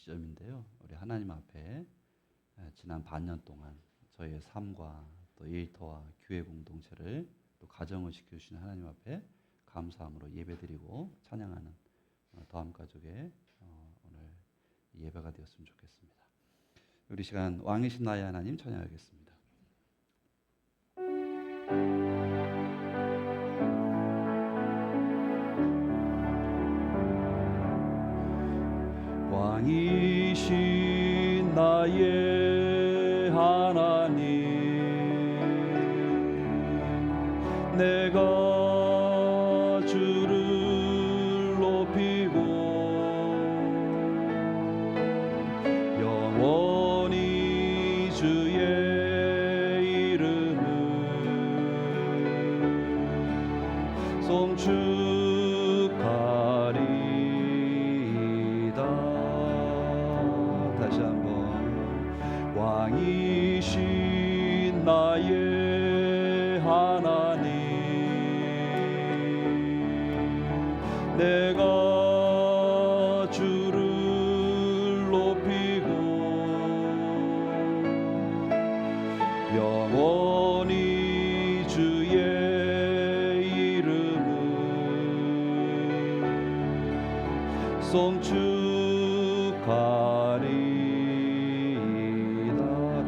지점인데요. 우리 하나님 앞에 지난 반년 동안 저희의 삶과 또 일터와 교회 공동체를 또 가정을 지켜주신 하나님 앞에 감사함으로 예배드리고 찬양하는 더함가족의 오늘 예배가 되었으면 좋겠습니다. 우리 시간 왕이신 나의 하나님 찬양하겠습니다. 왕이신 나의 하나님, 내가 주를 높이고 영원히 주의 이름을 송축하리이다. 다시 한번. 왕이신 나의 하나님, 내가 주를 높이고 영원히 주의 이름을 송축하리이다.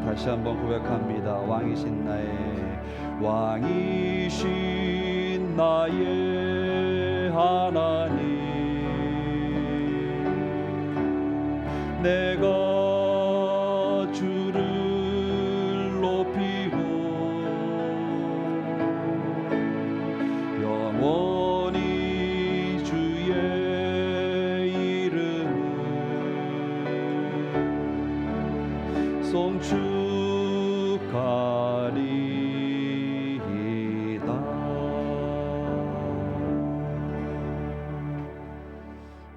다시 한번 고백합니다. 왕이신 나의 하나님, 내가 주를 높이고 영원히 주의 이름을 송축하리이다.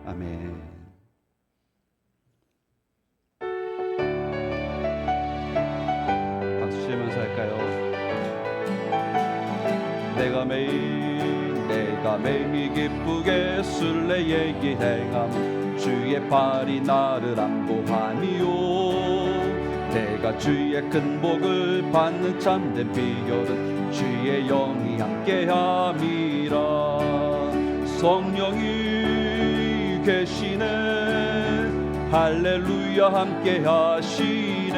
아멘. 박수 치면서 할까요? 내가 매일 기쁘게 술래의 길 행함, 주의 팔이 나를 안보하니요. 내가 주의 큰 복을 받는 참된 비결은 주의 영이 함께함이라. 성령이 계시네, 할렐루야 함께하시네.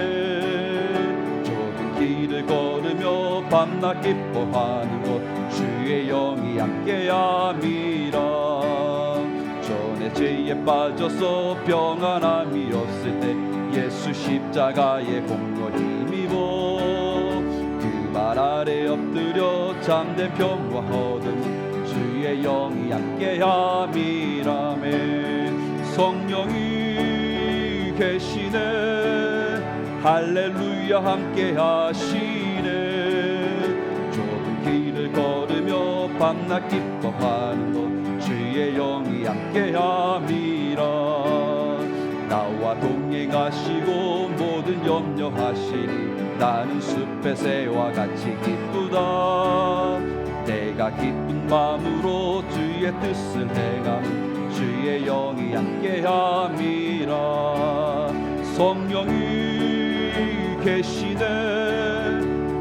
좁은 길을 걸으며 밤낮 기뻐하는 것, 주의 영이 함께함이라. 전에 죄에 빠져서 평안함이 없을 때 예수 십자가의 공로 힘입어 그 말 아래 엎드려 참된 평화 얻음, 주의 영이 함께함이라네. 성령이 계시네, 할렐루야 함께하시네. 좁은 길을 걸으며 밤낮 기뻐하는 것, 주의 영이 함께함이라. 나와 동행하시고 모든 염려하시니 나는 숲의 새와 같이 기쁘다. 내가 기쁜 마음으로 주의 뜻을 행함은 주의 영이 함께함이라. 성령이 계시네,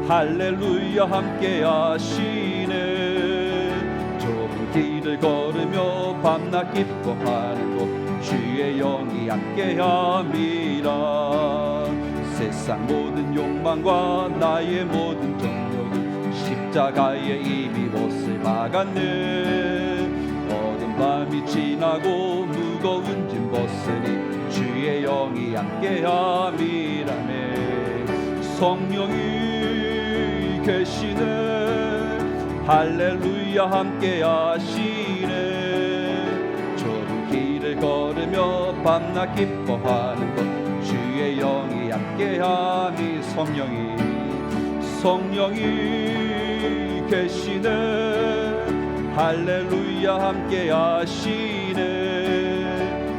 할렐루야 함께하시네. 좁은 길을 걸으며 밤낮 기뻐하는 곳, 주의 영이 함께함이라. 세상 모든 욕망과 나의 모든 정욕은 십자가에 이미 못을 막았네. 어두운 밤이 지나고 무거운 짐 벗으니 주의 영이 함께함이라네. 성령이 계시네, 할렐루야 함께하시네. 좁은 길을 걸으며 밤낮 기뻐하는 것, 주의 영이 함께하니. 성령이 계시네, 할렐루야 함께하시네.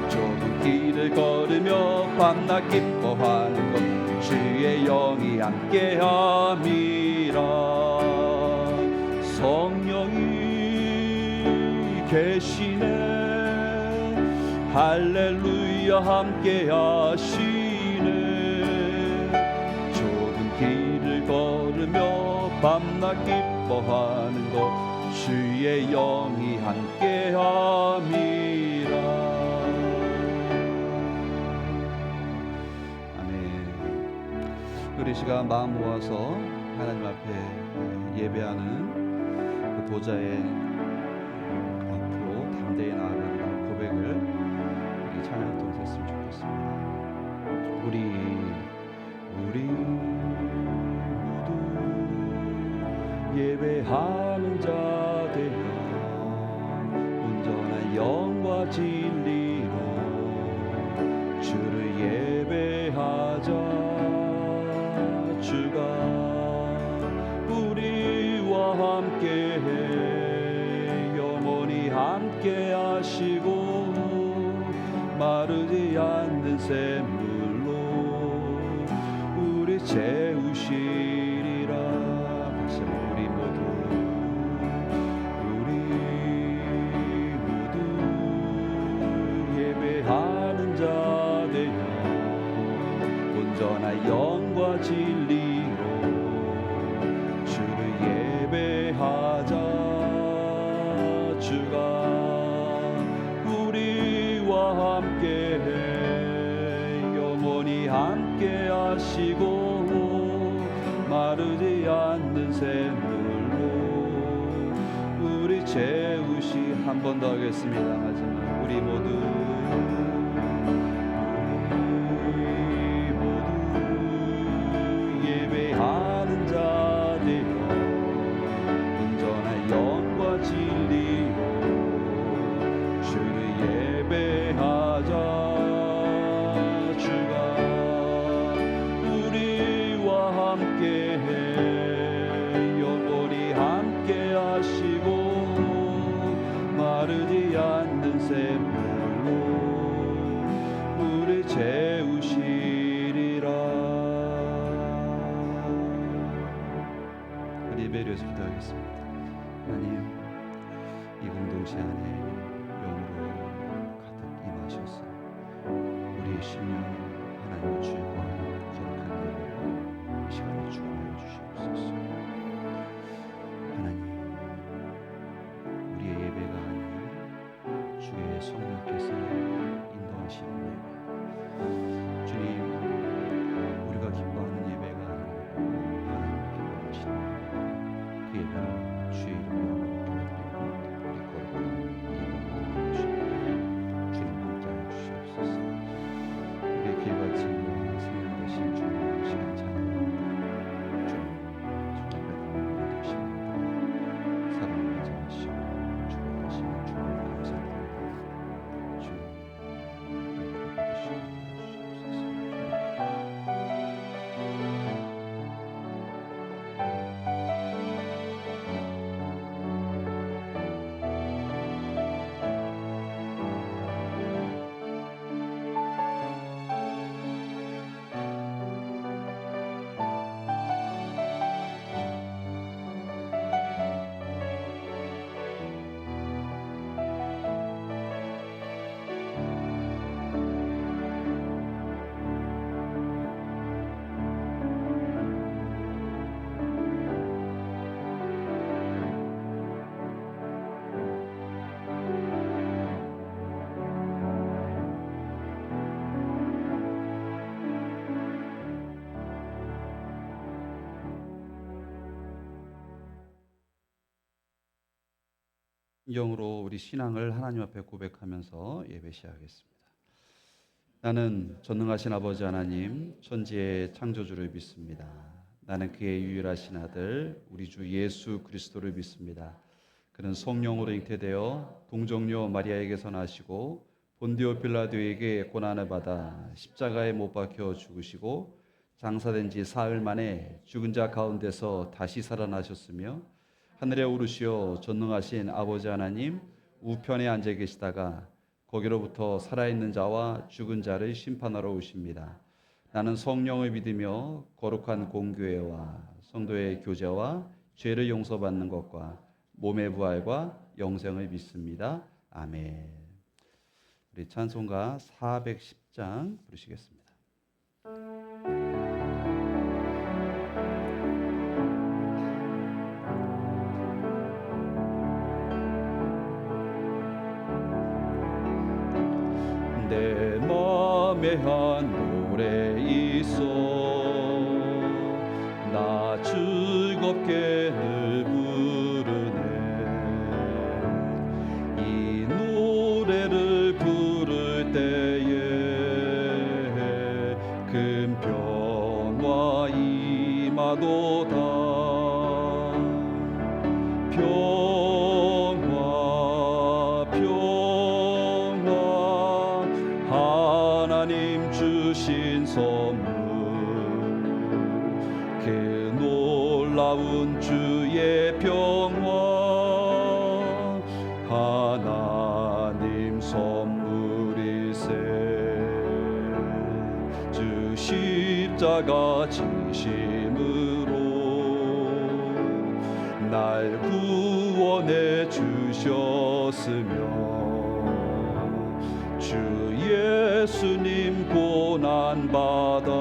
좁은 길을 걸으며 밤낮 기뻐하는 것, 주의 영이 함께함이라. 성령이 계시네, 할렐루야 함께 하시네. 좁은 길을 걸으며 밤낮 기뻐하는 것 주의 영이 함께함이라. 아멘. 우리 시간 마음 모아서 하나님 앞에 예배하는 그 보좌에 앞으로 담대히 나아가는 고백을 우리 찬양을 통해서 했으면 좋겠습니다. 우리 모두 예배하는 자 되어 온전한 영과 진리로 주를 예배하자. 주가 우리와 함께해 영원히 함께 하시고 마르지 않는 샘물로 우리 채우시리라. 다시 한번 우리 모두 예배하는 자 되어 온전한 영과 진리로 주를 예배하자. 주가 우리와 함께해 영원히 함께 하시고 마르지 않는 샘물로 우리 채우시. 한 번 더 하겠습니다. 마지막 우리 모두 예배하는 자 되어 온전한 영과 진리로 주를 예배하자. 주가 우리와 함께해 영원히 함께 하시고 마르지 않는 샘물로 우리 채우시리라. 우리 예배에서 기도하겠습니다. 하나님, 이 공동체 안에 영으로 가득 임하셔서 우리의 심령 하나님의 주의와 거룩한 예배로 이 시간에 주관하여 주시옵소서. 하나님, 우리의 예배가 아닌 주의 성령께서 인도하시는 예배, 주님, 우리가 기뻐하는 예배가 아니고 하나님 기뻐하시는 그 예배를 주의 이름으로 드리고 우리 거룩한 예배를 주님 함께하여 주시옵소서. 우리의 길같이 생명 되신 주님의 시간 찬양합니다. 주님 정말 예배드리는 되십니다. 사랑을 가져가시고 주관하시는 주님을 감사드립니다. 주님 영으로 우리 신앙을 하나님 앞에 고백하면서 예배 시작하겠습니다. 나는 전능하신 아버지 하나님, 천지의 창조주를 믿습니다. 나는 그의 유일하신 아들 우리 주 예수 그리스도를 믿습니다. 그는 성령으로 잉태되어 동정녀 마리아에게서 나시고 본디오 빌라도에게 고난을 받아 십자가에 못 박혀 죽으시고 장사된 지 사흘 만에 죽은 자 가운데서 다시 살아나셨으며 하늘에 오르시어 전능하신 아버지 하나님 우편에 앉아 계시다가 거기로부터 살아있는 자와 죽은 자를 심판하러 오십니다. 나는 성령을 믿으며 거룩한 공교회와 성도의 교제와 죄를 용서받는 것과 몸의 부활과 영생을 믿습니다. 아멘. 우리 찬송가 410장 부르시겠습니다. 내 맘에 한 노래 있어 나 즐겁게 늘 부르네 이 노래를 부를 때에 큰 평화 임하도다 평화 평화 하나님 주신 선물 그 놀라운 주의 평화 하나님 선물이세 주 십자가 지심으로 날 구원해 주셨으며 주 예수님 고난받아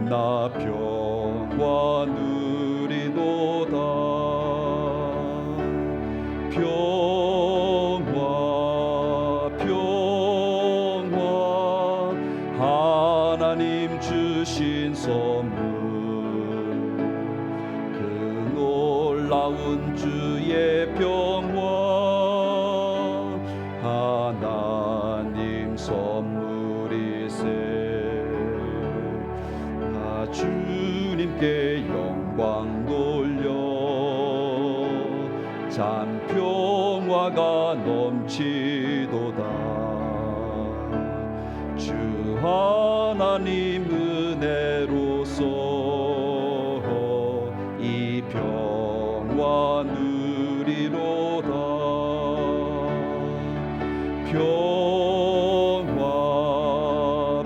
나 평화 누리도다 평화 평화 하나님 주신 선물 그 놀라운 주의 평화 하나님 선물이세 나 주님께 영광 돌려 참 평화가 넘치도다 주 하나님 은혜로서 이 평화 누리로다 평화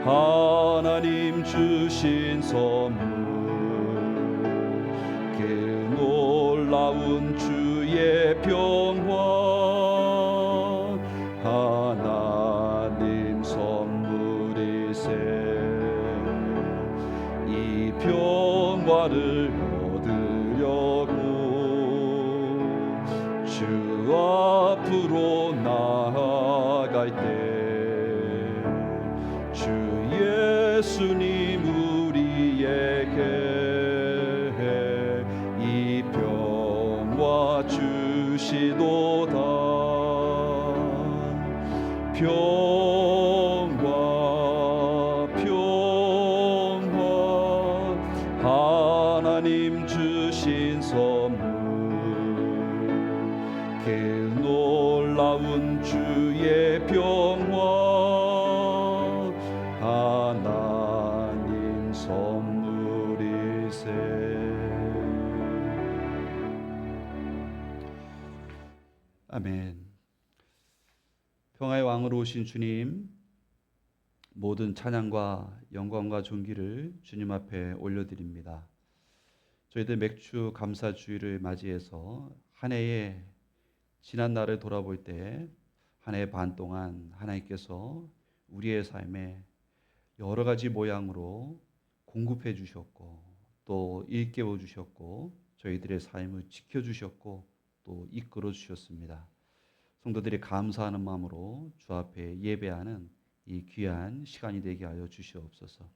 평화 하나님 주신 선물 그 놀라운 주의 평화 하나님 선물이세 이 평화를 얻으려고 주 앞으로 나아갈 때 주 예수님 우리에게 이 평화 주시도다 평화 평화 하나님 주신 선물 그 놀라운 주의 평화 하나님 선물이세 아멘. 평화의 왕으로 오신 주님 모든 찬양과 영광과 존귀를 주님 앞에 올려드립니다. 저희들 맥주 감사 주일을 맞이해서 한 해의 지난 날을 돌아볼 때 한 해 반 동안 하나님께서 우리의 삶에 여러 가지 모양으로 공급해 주셨고 또 일깨워 주셨고 저희들의 삶을 지켜 주셨고 또 이끌어 주셨습니다. 성도들이 감사하는 마음으로 주 앞에 예배하는 이 귀한 시간이 되게 하여 주시옵소서.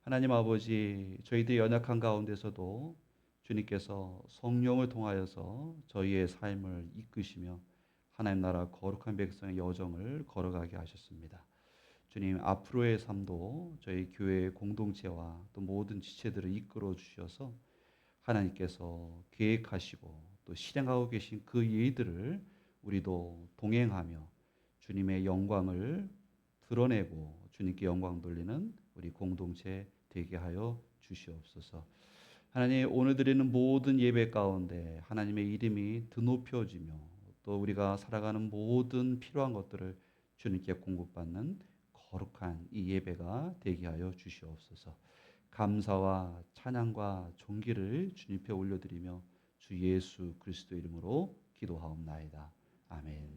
하나님 아버지 저희들이 연약한 가운데서도 주님께서 성령을 통하여서 저희의 삶을 이끄시며 하나님 나라 거룩한 백성의 여정을 걸어가게 하셨습니다. 주님 앞으로의 삶도 저희 교회의 공동체와 또 모든 지체들을 이끌어 주셔서 하나님께서 계획하시고 또 실행하고 계신 그 일들을 우리도 동행하며 주님의 영광을 드러내고 주님께 영광 돌리는 우리 공동체 되게 하여 주시옵소서. 하나님 오늘 드리는 모든 예배 가운데 하나님의 이름이 드높여지며 또 우리가 살아가는 모든 필요한 것들을 주님께 공급받는 거룩한 이 예배가 되게 하여 주시옵소서. 감사와 찬양과 존귀를 주님 앞에 올려드리며 주 예수 그리스도 이름으로 기도하옵나이다. 아멘.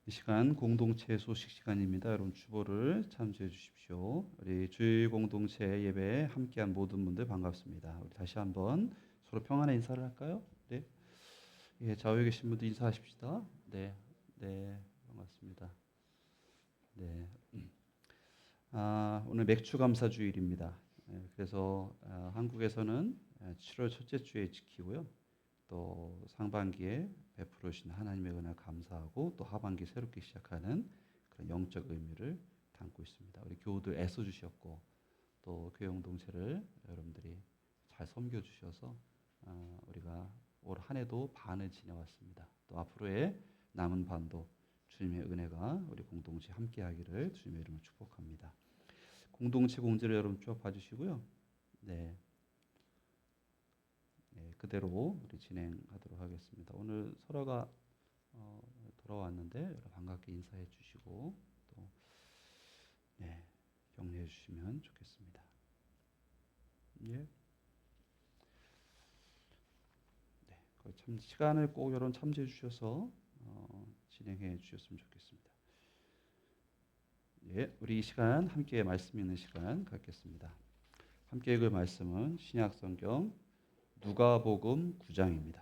이 시간 공동체 소식 시간입니다. 여러분 주보를 참조해 주십시오. 우리 주일 공동체 예배에 함께한 모든 분들 반갑습니다. 우리 다시 한번 서로 평안의 인사를 할까요? 네. 예, 좌우에 계신 분들 인사하십시다. 네, 네, 반갑습니다. 네. 오늘 맥주 감사 주일입니다. 그래서 한국에서는 7월 첫째 주에 지키고요. 또 상반기에 베풀어 주신 하나님의 은혜 감사하고 또 하반기 새롭게 시작하는 그런 영적 의미를 담고 있습니다. 우리 교우들 애써 주셨고 또 교회 공동체를 여러분들이 잘 섬겨 주셔서 우리가 올 한 해도 반을 지내왔습니다. 또 앞으로의 남은 반도 주님의 은혜가 우리 공동체 함께하기를 주님의 이름으로 축복합니다. 공동체 공지를 여러분 쭉 봐주시고요. 네. 네, 그대로 우리 진행하도록 하겠습니다. 오늘 설아가 돌아왔는데 여러분 반갑게 인사해 주시고 또 네, 격려해 주시면 좋겠습니다. 예. 네, 참 시간을 꼭 여러분 참조해 주셔서 진행해 주셨으면 좋겠습니다. 예, 우리 이 시간 함께 말씀 있는 시간 갖겠습니다. 함께 읽을 말씀은 신약성경 누가복음 9장입니다.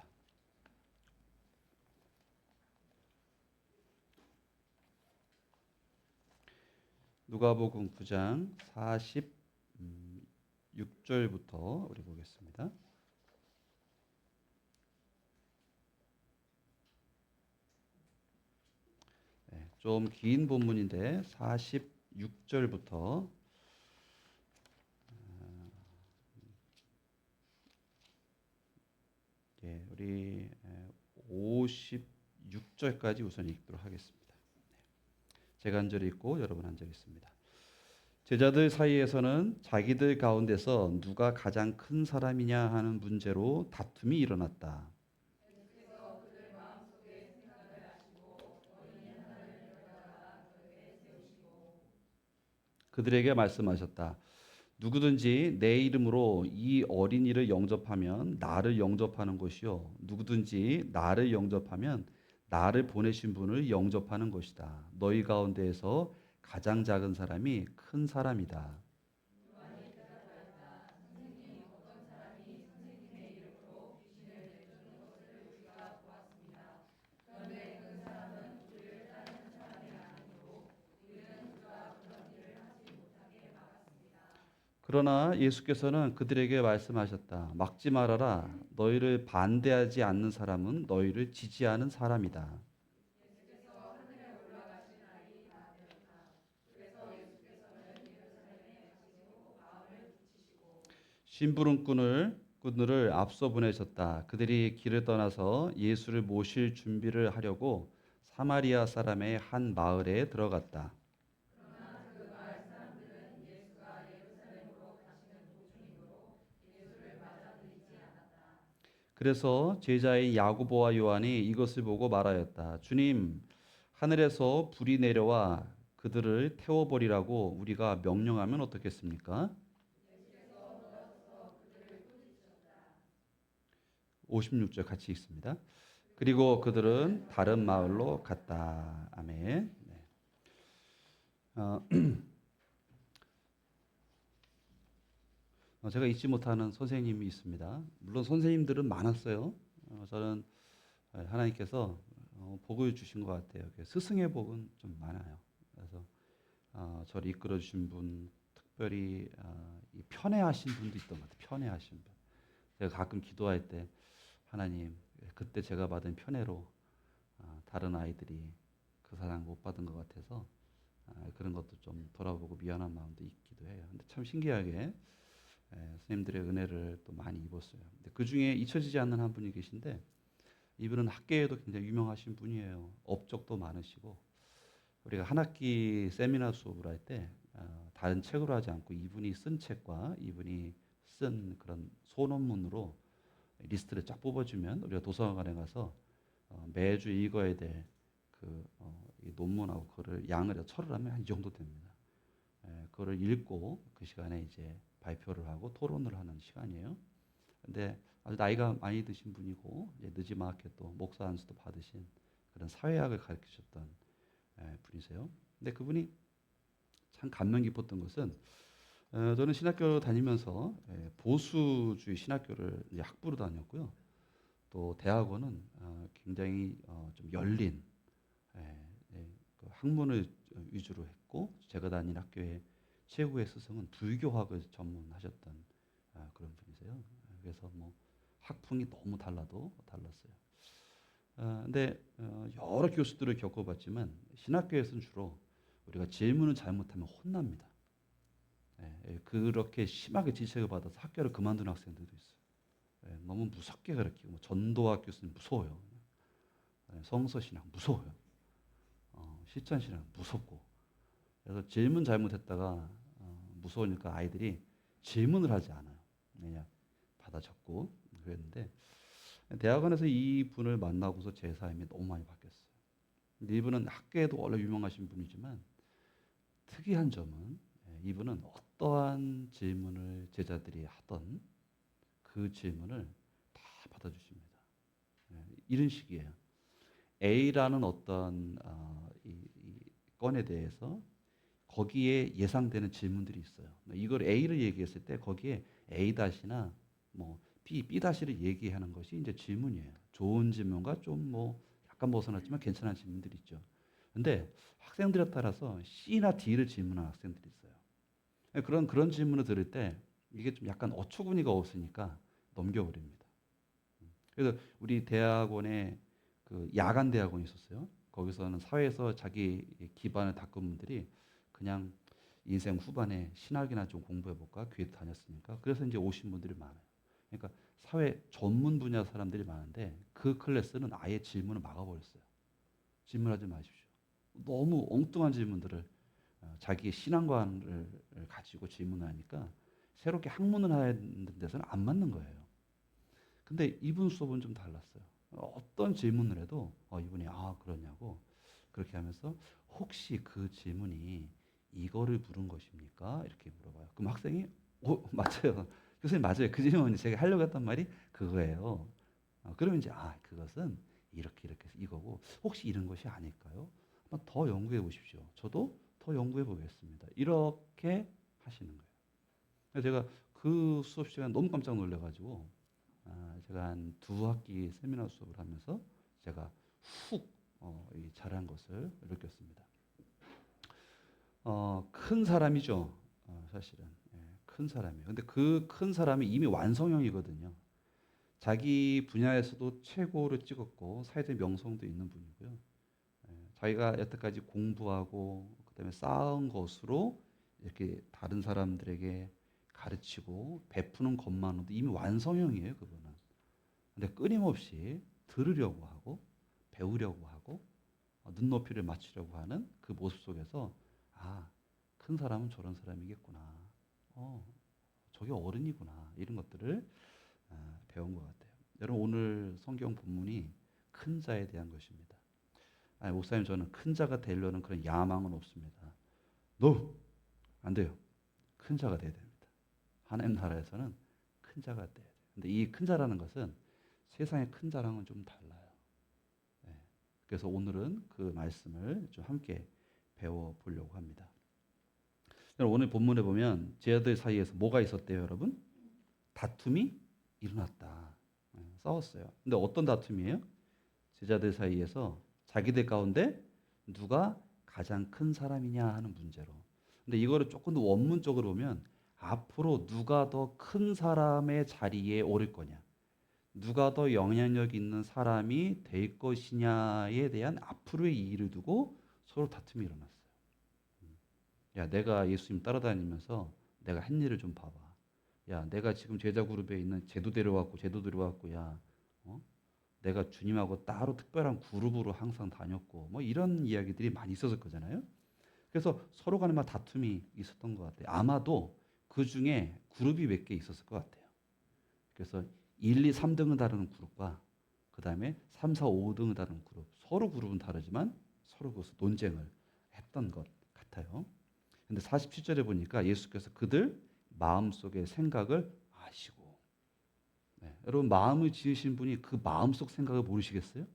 누가복음 9장 46절부터 우리 보겠습니다. 네, 좀 긴 본문인데 46절부터 예, 우리 56절까지 우선 읽도록 하겠습니다. 제가 한 절 읽고 여러분 한 절 읽습니다. 제자들 사이에서는 자기들 가운데서 누가 가장 큰 사람이냐 하는 문제로 다툼이 일어났다. 그들에게 말씀하셨다. 누구든지 내 이름으로 이 어린이를 영접하면 나를 영접하는 것이요 누구든지 나를 영접하면 나를 보내신 분을 영접하는 것이다. 너희 가운데에서 가장 작은 사람이 큰 사람이다. 그러나 예수께서는 그들에게 말씀하셨다. 막지 말아라. 너희를 반대하지 않는 사람은 너희를 지지하는 사람이다. 심부름꾼을 앞서 보내셨다. 그들이 길을 떠나서 예수를 모실 준비를 하려고 사마리아 사람의 한 마을에 들어갔다. 그래서 제자인 야고보와 요한이 이것을 보고 말하였다. 주님, 하늘에서 불이 내려와 그들을 태워버리라고 우리가 명령하면 어떻겠습니까? 56절 같이 읽습니다. 그리고 그들은 다른 마을로 갔다. 아멘. 네. 제가 잊지 못하는 선생님이 있습니다. 물론 선생님들은 많았어요. 저는 하나님께서 복을 주신 것 같아요. 스승의 복은 좀 많아요. 그래서 저를 이끌어 주신 분, 특별히 이 편애하신 분도 있던 것 같아요. 편애하신 분. 제가 가끔 기도할 때 하나님, 그때 제가 받은 편애로 다른 아이들이 그 사랑 못 받은 것 같아서 그런 것도 좀 돌아보고 미안한 마음도 있기도 해요. 근데 참 신기하게 선생님들의 은혜를 또 많이 입었어요. 근데 그 중에 잊혀지지 않는 한 분이 계신데 이분은 학계에도 굉장히 유명하신 분이에요. 업적도 많으시고 우리가 한 학기 세미나 수업을 할 때 다른 책으로 하지 않고 이분이 쓴 책과 이분이 쓴 그런 소논문으로 리스트를 쫙 뽑아주면 우리가 도서관에 가서 매주 읽어야 될 이 논문하고 그거를 양을 해서 철을 하면 한 이 정도 됩니다. 그거를 읽고 그 시간에 이제 발표를 하고 토론을 하는 시간이에요. 근데 아주 나이가 많이 드신 분이고 이제 느지막하게 또 목사 안수도 받으신 그런 사회학을 가르치셨던 분이세요. 근데 그분이 참 감명 깊었던 것은 저는 신학교 다니면서 보수주의 신학교를 이제 학부로 다녔고요. 또 대학원은 굉장히 좀 열린 그 학문을 위주로 했고 제가 다닌 학교의 최고의 스승은 불교학을 전문하셨던 그런 분이세요. 그래서 뭐 학풍이 너무 달랐어요. 근데 여러 교수들을 겪어봤지만 신학교에서는 주로 우리가 질문을 잘못하면 혼납니다. 그렇게 심하게 질책을 받아서 학교를 그만둔 학생들도 있어요. 너무 무섭게 가르치고 뭐 전도학 교수님 무서워요. 성서신학 무서워요. 실천신학 무섭고 그래서 질문 잘못했다가 무서우니까 아이들이 질문을 하지 않아요. 그냥 받아 적고 그랬는데 대학원에서 이 분을 만나고서 제 삶이 너무 많이 바뀌었어요. 근데 이분은 학계에도 원래 유명하신 분이지만 특이한 점은 이분은 어떠한 질문을 제자들이 하던 그 질문을 다 받아주십니다. 이런 식이에요. A라는 어떤 이 건에 대해서 거기에 예상되는 질문들이 있어요. 이걸 A를 얘기했을 때 거기에 A-나 뭐 B-를 얘기하는 것이 이제 질문이에요. 좋은 질문과 좀 뭐 약간 벗어났지만 괜찮은 질문들이 있죠. 근데 학생들에 따라서 C나 D를 질문하는 학생들이 있어요. 그런 질문을 들을 때 이게 좀 약간 어처구니가 없으니까 넘겨버립니다. 그래서 우리 대학원에 그 야간 대학원이 있었어요. 거기서는 사회에서 자기 기반을 닦은 분들이 그냥 인생 후반에 신학이나 좀 공부해볼까 교회 다녔으니까 그래서 이제 오신 분들이 많아요. 그러니까 사회 전문 분야 사람들이 많은데 그 클래스는 아예 질문을 막아버렸어요. 질문하지 마십시오. 너무 엉뚱한 질문들을 자기의 신앙관을 가지고 질문하니까 새롭게 학문을 하는 데서는 안 맞는 거예요. 근데 이분 수업은 좀 달랐어요. 어떤 질문을 해도 이분이 그러냐고 그렇게 하면서 혹시 그 질문이 이거를 물은 것입니까? 이렇게 물어봐요. 그럼 학생이 맞아요. 교수님 맞아요. 그 질문이 제가 하려고 했던 말이 그거예요. 그러면 이제 그것은 이렇게 해서 이거고 혹시 이런 것이 아닐까요? 한번 더 연구해 보십시오. 저도 더 연구해 보겠습니다. 이렇게 하시는 거예요. 그래서 제가 그 수업 시간에 너무 깜짝 놀래가지고 제가 한 2학기 세미나 수업을 하면서 제가 훅 잘한 것을 느꼈습니다. 큰 사람이죠. 사실은 큰 사람이에요. 근데 그 큰 사람이 이미 완성형이거든요. 자기 분야에서도 최고를 찍었고 사회적 명성도 있는 분이고요. 자기가 여태까지 공부하고 그다음에 쌓은 것으로 이렇게 다른 사람들에게 가르치고 베푸는 것만으로도 이미 완성형이에요, 그분은. 근데 끊임없이 들으려고 하고 배우려고 하고 눈높이를 맞추려고 하는 그 모습 속에서 큰 사람은 저런 사람이겠구나. 저게 어른이구나. 이런 것들을 배운 것 같아요. 여러분 오늘 성경 본문이 큰 자에 대한 것입니다. 목사님 저는 큰 자가 되려는 그런 야망은 없습니다. No! 안 돼요. 큰 자가 돼야 됩니다. 하나님 나라에서는 큰 자가 돼야 돼요. 근데 이 큰 자라는 것은 세상의 큰 자랑은 좀 달라요. 그래서 오늘은 그 말씀을 좀 함께 배워보려고 합니다. 오늘 본문에 보면 제자들 사이에서 뭐가 있었대요, 여러분? 다툼이 일어났다. 싸웠어요. 근데 어떤 다툼이에요? 제자들 사이에서 자기들 가운데 누가 가장 큰 사람이냐 하는 문제로. 근데 이거를 조금 더 원문적으로 보면 앞으로 누가 더 큰 사람의 자리에 오를 거냐, 누가 더 영향력 있는 사람이 될 것이냐에 대한 앞으로의 이의를 두고 서로 다툼이 일어났어요. 야, 내가 예수님 따라다니면서 내가 한 일을 좀 봐봐. 야, 내가 지금 제자 그룹에 있는 쟤도 데려왔고, 야, 내가 주님하고 따로 특별한 그룹으로 항상 다녔고, 뭐 이런 이야기들이 많이 있었을 거잖아요. 그래서 서로 간에 막 다툼이 있었던 것 같아요. 아마도 그 중에 그룹이 몇 개 있었을 것 같아요. 그래서 1, 2, 3등을 다루는 그룹과 그 다음에 3, 4, 5등을 다른 그룹, 서로 그룹은 다르지만 서로 그것을 논쟁을 했던 것 같아요. 근데 47절에 보니까 예수께서 그들 마음속의 생각을 아시고, 네, 여러분 마음을 지으신 분이 그 마음속 생각을 모르시겠어요?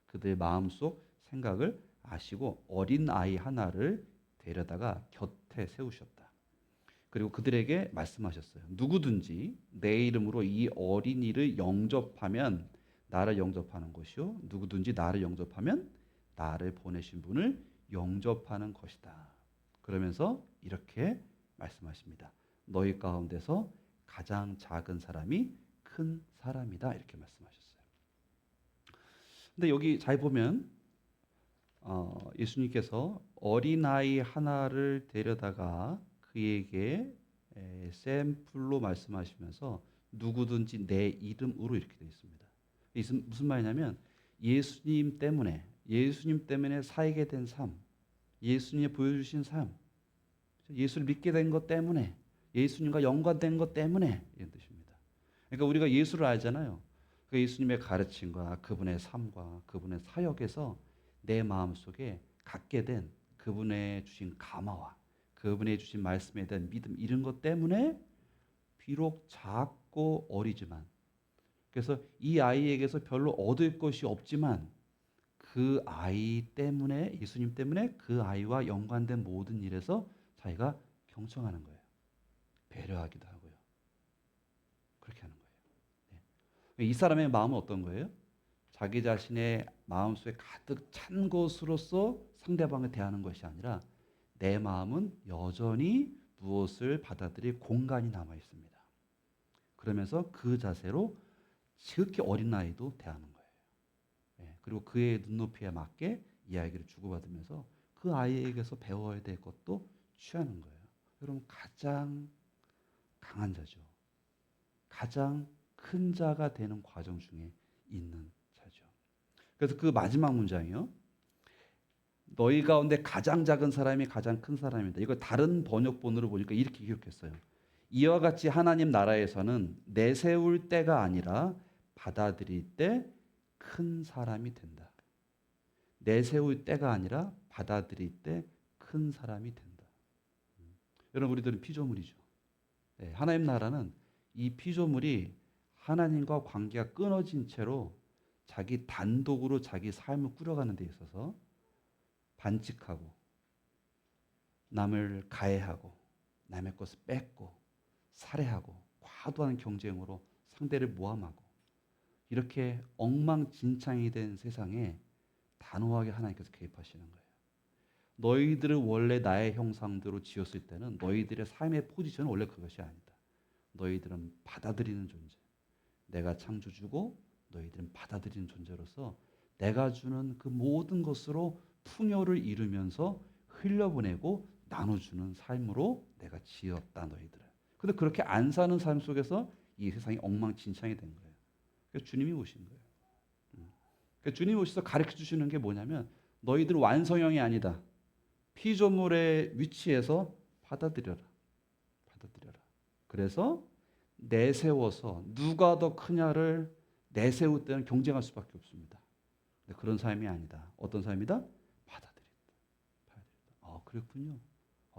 그들의 마음속 생각을 아시고 어린 아이 하나를 데려다가 곁에 세우셨다. 그리고 그들에게 말씀하셨어요. 누구든지 내 이름으로 이 어린이를 영접하면 나를 영접하는 것이요, 누구든지 나를 영접하면 나를 보내신 분을 영접하는 것이다. 그러면서 이렇게 말씀하십니다. 너희 가운데서 가장 작은 사람이 큰 사람이다. 이렇게 말씀하셨어요. 근데 여기 잘 보면 예수님께서 어린아이 하나를 데려다가 그에게 샘플로 말씀하시면서 누구든지 내 이름으로 이렇게 되어 있습니다. 무슨 말이냐면 예수님 때문에 살게 된 삶, 예수님이 보여주신 삶, 예수를 믿게 된 것 때문에, 예수님과 연관된 것 때문에 이런 뜻입니다. 그러니까 우리가 예수를 알잖아요. 그 예수님의 가르침과 그분의 삶과 그분의 사역에서 내 마음속에 갖게 된 그분의 주신 감화와 그분의 주신 말씀에 대한 믿음, 이런 것 때문에 비록 작고 어리지만, 그래서 이 아이에게서 별로 얻을 것이 없지만 그 아이 때문에, 예수님 때문에 그 아이와 연관된 모든 일에서 자기가 경청하는 거예요. 배려하기도 하고요. 그렇게 하는 거예요. 네. 이 사람의 마음은 어떤 거예요? 자기 자신의 마음속에 가득 찬 것으로서 상대방을 대하는 것이 아니라 내 마음은 여전히 무엇을 받아들일 공간이 남아 있습니다. 그러면서 그 자세로 지극히 어린 아이도 대하는 거예요. 예, 그리고 그의 눈높이에 맞게 이야기를 주고받으면서 그 아이에게서 배워야 될 것도 취하는 거예요. 여러분, 가장 강한 자죠. 가장 큰 자가 되는 과정 중에 있는 자죠. 그래서 그 마지막 문장이요. 너희 가운데 가장 작은 사람이 가장 큰 사람이다. 이거 다른 번역본으로 보니까 이렇게 기록했어요. 이와 같이 하나님 나라에서는 내세울 때가 아니라 받아들일 때 큰 사람이 된다. 내세울 때가 아니라 받아들일 때 큰 사람이 된다. 여러분, 우리들은 피조물이죠. 네, 하나님 나라는 이 피조물이 하나님과 관계가 끊어진 채로 자기 단독으로 자기 삶을 꾸려가는 데 있어서 반칙하고 남을 가해하고 남의 것을 뺏고 살해하고 과도한 경쟁으로 상대를 모함하고 이렇게 엉망진창이 된 세상에 단호하게 하나님께서 개입하시는 거예요. 너희들을 원래 나의 형상대로 지었을 때는 너희들의 삶의 포지션은 원래 그것이 아니다. 너희들은 받아들이는 존재. 내가 창조주고 너희들은 받아들이는 존재로서 내가 주는 그 모든 것으로 풍요를 이루면서 흘려보내고 나눠주는 삶으로 내가 지었다, 너희들을. 근데 그렇게 안 사는 삶 속에서 이 세상이 엉망진창이 된 거예요. 그래서 주님이 오신 거예요. 그러니까 주님이 오셔서 가르쳐 주시는 게 뭐냐면 너희들 완성형이 아니다. 피조물의 위치에서 받아들여라. 받아들여라. 그래서 내세워서 누가 더 크냐를 내세울 때는 경쟁할 수밖에 없습니다. 근데 그런 삶이 아니다. 어떤 삶이다? 받아들인다. 받아들인다. 그렇군요.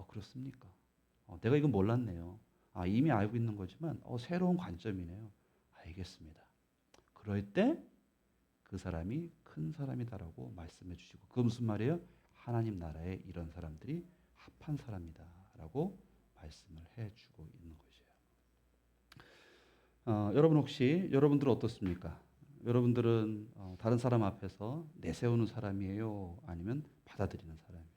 그렇습니까? 내가 이건 몰랐네요. 이미 알고 있는 거지만 새로운 관점이네요. 알겠습니다. 그럴 때 그 사람이 큰 사람이다라고 말씀해 주시고, 그건 무슨 말이에요? 하나님 나라에 이런 사람들이 합한 사람이다라고 말씀을 해주고 있는 것이에요. 여러분 혹시 여러분들은 어떻습니까? 여러분들은 다른 사람 앞에서 내세우는 사람이에요? 아니면 받아들이는 사람이에요?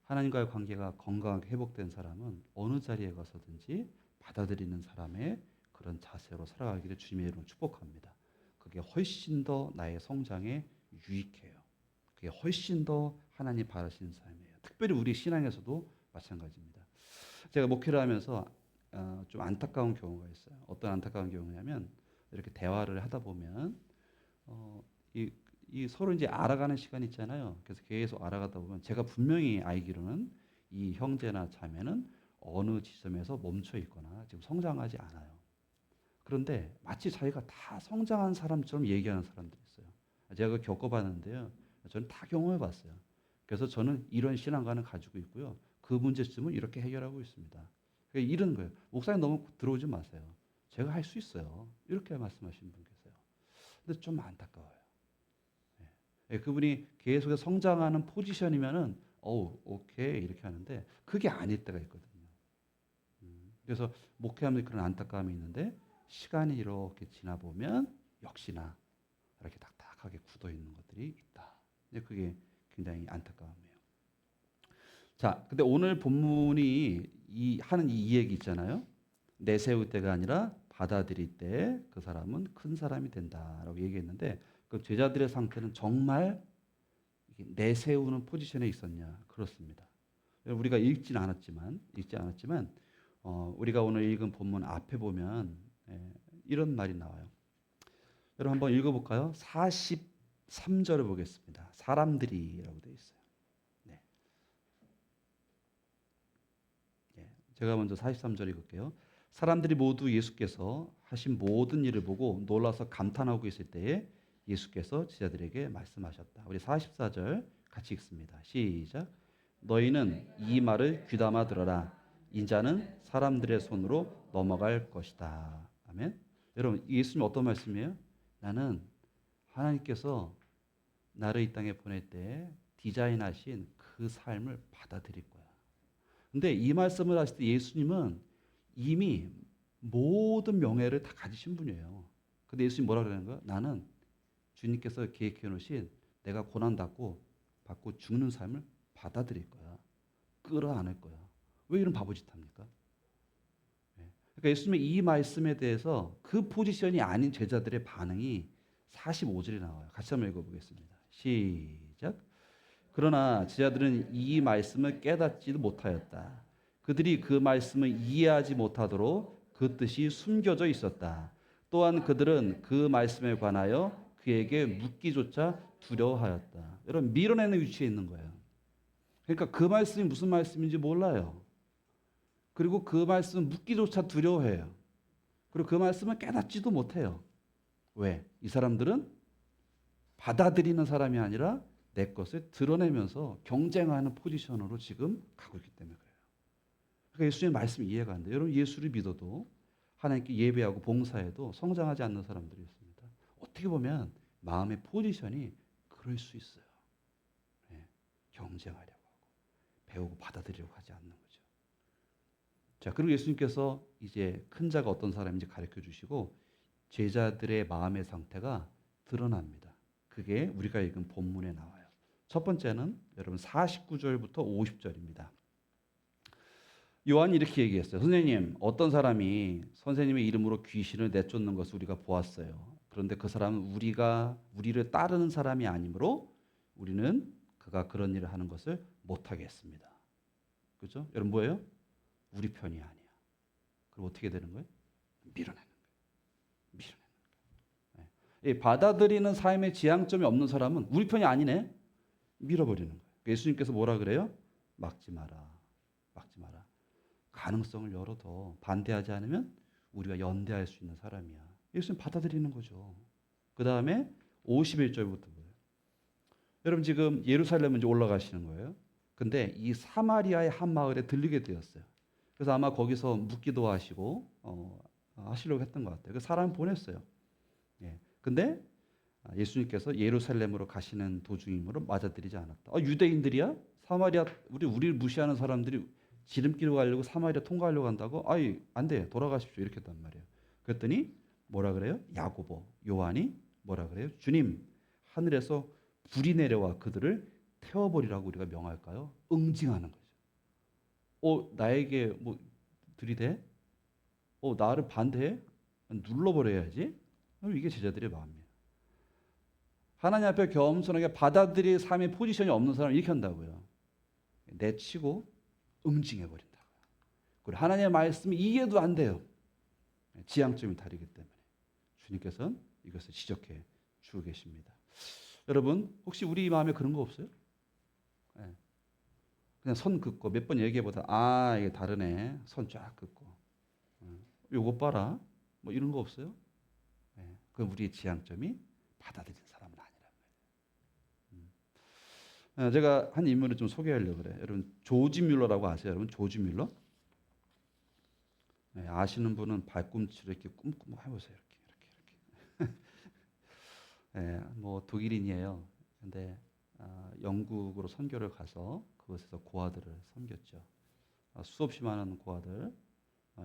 하나님과의 관계가 건강하게 회복된 사람은 어느 자리에 가서든지 받아들이는 사람의 그런 자세로 살아가기를 주님의 이름으로 축복합니다. 그게 훨씬 더 나의 성장에 유익해요. 그게 훨씬 더 하나님 바라시는 삶이에요. 특별히 우리 신앙에서도 마찬가지입니다. 제가 목회를 하면서 좀 안타까운 경우가 있어요. 어떤 안타까운 경우냐면 이렇게 대화를 하다 보면 이 서로 이제 알아가는 시간 있잖아요. 그래서 계속 알아가다 보면 제가 분명히 알기로는 이 형제나 자매는 어느 지점에서 멈춰 있거나 지금 성장하지 않아요. 그런데 마치 자기가 다 성장한 사람처럼 얘기하는 사람들이 있어요. 제가 그거 겪어봤는데요. 저는 다 경험해봤어요. 그래서 저는 이런 신앙관을 가지고 있고요. 그 문제점을 이렇게 해결하고 있습니다. 그러니까 이런 거예요. 목사님 너무 들어오지 마세요. 제가 할 수 있어요. 이렇게 말씀하시는 분 계세요. 근데 좀 안타까워요. 그분이 계속해서 성장하는 포지션이면은 오케이 이렇게 하는데 그게 아닐 때가 있거든요. 그래서 목회하면서 그런 안타까움이 있는데 시간이 이렇게 지나 보면 역시나 이렇게 딱딱하게 굳어 있는 것들이 있다. 그게 굉장히 안타까움이에요. 자, 근데 오늘 본문이 하는 이 얘기 있잖아요. 내세울 때가 아니라 받아들일 때 그 사람은 큰 사람이 된다라고 얘기했는데 그 제자들의 상태는 정말 내세우는 포지션에 있었냐? 그렇습니다. 우리가 읽지 않았지만 우리가 오늘 읽은 본문 앞에 보면 이런 말이 나와요. 여러분 한번 읽어볼까요? 43절을 보겠습니다. 사람들이라고 되어 있어요. 네. 제가 먼저 43절 읽을게요. 사람들이 모두 예수께서 하신 모든 일을 보고 놀라서 감탄하고 있을 때에 예수께서 제자들에게 말씀하셨다. 우리 44절 같이 읽습니다. 시작. 너희는 이 말을 귀담아 들어라. 인자는 사람들의 손으로 넘어갈 것이다. 아멘. 여러분, 예수님 어떤 말씀이에요? 나는 하나님께서 나를 이 땅에 보낼 때 디자인하신 그 삶을 받아들일 거야. 근데 이 말씀을 하실 때 예수님은 이미 모든 명예를 다 가지신 분이에요. 근데 예수님 뭐라 그러는 거야? 나는 주님께서 계획해 놓으신 내가 고난받고 죽는 삶을 받아들일 거야. 끌어안을 거야. 왜 이런 바보짓 합니까? 그러니까 예수님의 이 말씀에 대해서 그 포지션이 아닌 제자들의 반응이 45절에 나와요. 같이 한번 읽어보겠습니다. 시작. 그러나 제자들은 이 말씀을 깨닫지도 못하였다. 그들이 그 말씀을 이해하지 못하도록 그 뜻이 숨겨져 있었다. 또한 그들은 그 말씀에 관하여 그에게 묻기조차 두려워하였다. 여러분 밀어내는 위치에 있는 거예요. 그러니까 그 말씀이 무슨 말씀인지 몰라요. 그리고 그 말씀은 묻기조차 두려워해요. 그리고 그 말씀을 깨닫지도 못해요. 왜? 이 사람들은 받아들이는 사람이 아니라 내 것을 드러내면서 경쟁하는 포지션으로 지금 가고 있기 때문에 그래요. 그러니까 예수님의 말씀이 이해가 안 돼요. 여러분 예수를 믿어도 하나님께 예배하고 봉사해도 성장하지 않는 사람들이 있습니다. 어떻게 보면 마음의 포지션이 그럴 수 있어요. 경쟁하려고 하고 배우고 받아들이려고 하지 않는 거죠. 자, 그리고 예수님께서 이제 큰 자가 어떤 사람인지 가르쳐 주시고 제자들의 마음의 상태가 드러납니다. 그게 우리가 읽은 본문에 나와요. 첫 번째는 여러분 49절부터 50절입니다. 요한이 이렇게 얘기했어요. 선생님, 어떤 사람이 선생님의 이름으로 귀신을 내쫓는 것을 우리가 보았어요. 그런데 그 사람은 우리를 따르는 사람이 아니므로 우리는 그가 그런 일을 하는 것을 못하게 했습니다. 그렇죠? 여러분 뭐예요? 우리 편이 아니야. 그럼 어떻게 되는 거예요? 밀어내는 거예요. 이 받아들이는 삶의 지향점이 없는 사람은 우리 편이 아니네. 밀어버리는 거예요. 예수님께서 뭐라 그래요? 막지 마라. 막지 마라. 가능성을 열어둬. 반대하지 않으면 우리가 연대할 수 있는 사람이야. 예수님 받아들이는 거죠. 그 다음에 51절부터 보여요. 여러분 지금 예루살렘 이제 올라가시는 거예요. 근데 이 사마리아의 한 마을에 들리게 되었어요. 그래서 아마 거기서 묵기도 하시고 하시려고 했던 것 같아요. 그 사람 보냈어요. 근데 예수님께서 예루살렘으로 가시는 도중이므로 맞아들이지 않았다. 유대인들이야? 사마리아 우리를 무시하는 사람들이 지름길로 가려고 사마리아 통과하려고 한다고? 안 돼. 돌아가십시오. 이렇게 했단 말이에요. 그랬더니 뭐라 그래요? 야고보, 요한이 뭐라 그래요? 주님, 하늘에서 불이 내려와 그들을 태워버리라고 우리가 명할까요? 응징하는 거죠. 나에게 뭐 들이대? 나를 반대해? 눌러버려야지. 이게 제자들의 마음이에요. 하나님 앞에 겸손하게 받아들일 삶의 포지션이 없는 사람을 이렇게 한다고요. 내치고 응징해버린다고요. 그리고 하나님의 말씀이 이해도 안 돼요. 지향점이 다르기 때문에. 주님께서는 이것을 지적해 주고 계십니다. 여러분 혹시 우리 마음에 그런 거 없어요? 그냥 선 긋고 몇 번 얘기해보다 이게 다르네. 선 쫙 긋고. 요것 봐라. 뭐 이런 거 없어요? 예, 그건 우리의 지향점이 받아들인 사람은 아니라는 거예요. 제가 한 인물을 좀 소개하려고 그래요. 여러분 조지 뮬러라고 아세요? 여러분 조지 뮬러? 네, 아시는 분은 발꿈치를 이렇게 꿈꿈 해보세요. 이렇게. 네, 뭐 독일인이에요. 근데 영국으로 선교를 가서 그곳에서 고아들을 섬겼죠. 수없이 많은 고아들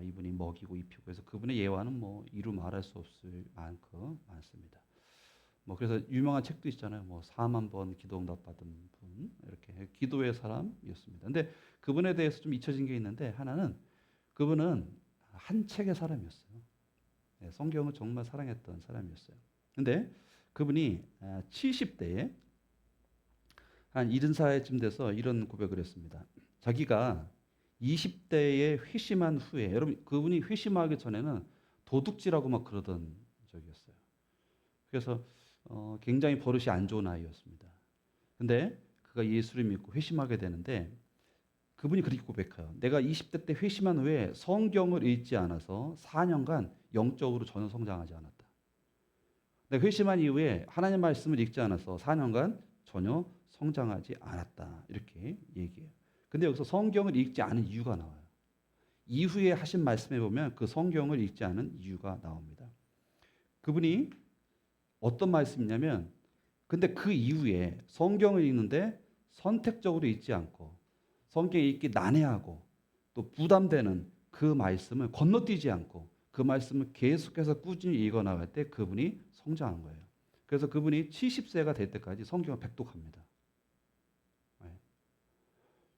이분이 먹이고 입히고 해서 그분의 예화는 뭐 이루 말할 수 없을 만큼 많습니다. 뭐 그래서 유명한 책도 있잖아요. 뭐 4만 번 기도 응답 받은 분 이렇게 기도의 사람이었습니다. 근데 그분에 대해서 좀 잊혀진 게 있는데 하나는 그분은 한 책의 사람이었어요. 네, 성경을 정말 사랑했던 사람이었어요. 근데 그분이 70대에 한 70살쯤 돼서 이런 고백을 했습니다. 자기가 20대에 회심한 후에 여러분 그분이 회심하기 전에는 도둑질하고 막 그러던 적이었어요. 그래서 굉장히 버릇이 안 좋은 아이였습니다. 근데 그가 예수를 믿고 회심하게 되는데 그분이 그렇게 고백해요. 내가 20대 때 회심한 후에 성경을 읽지 않아서 4년간 영적으로 전혀 성장하지 않았다. 내가 회심한 이후에 하나님 말씀을 읽지 않아서 4년간 전혀 성장하지 않았다. 이렇게 얘기해요. 근데 여기서 성경을 읽지 않은 이유가 나와요. 이후에 하신 말씀에 보면 그 성경을 읽지 않은 이유가 나옵니다. 그분이 어떤 말씀이냐면 근데 그 이후에 성경을 읽는데 선택적으로 읽지 않고 성경 읽기 난해하고 또 부담되는 그 말씀을 건너뛰지 않고 그 말씀을 계속해서 꾸준히 읽어나갈 때 그분이 성장한 거예요. 그래서 그분이 70세가 될 때까지 성경을 백독합니다. 네.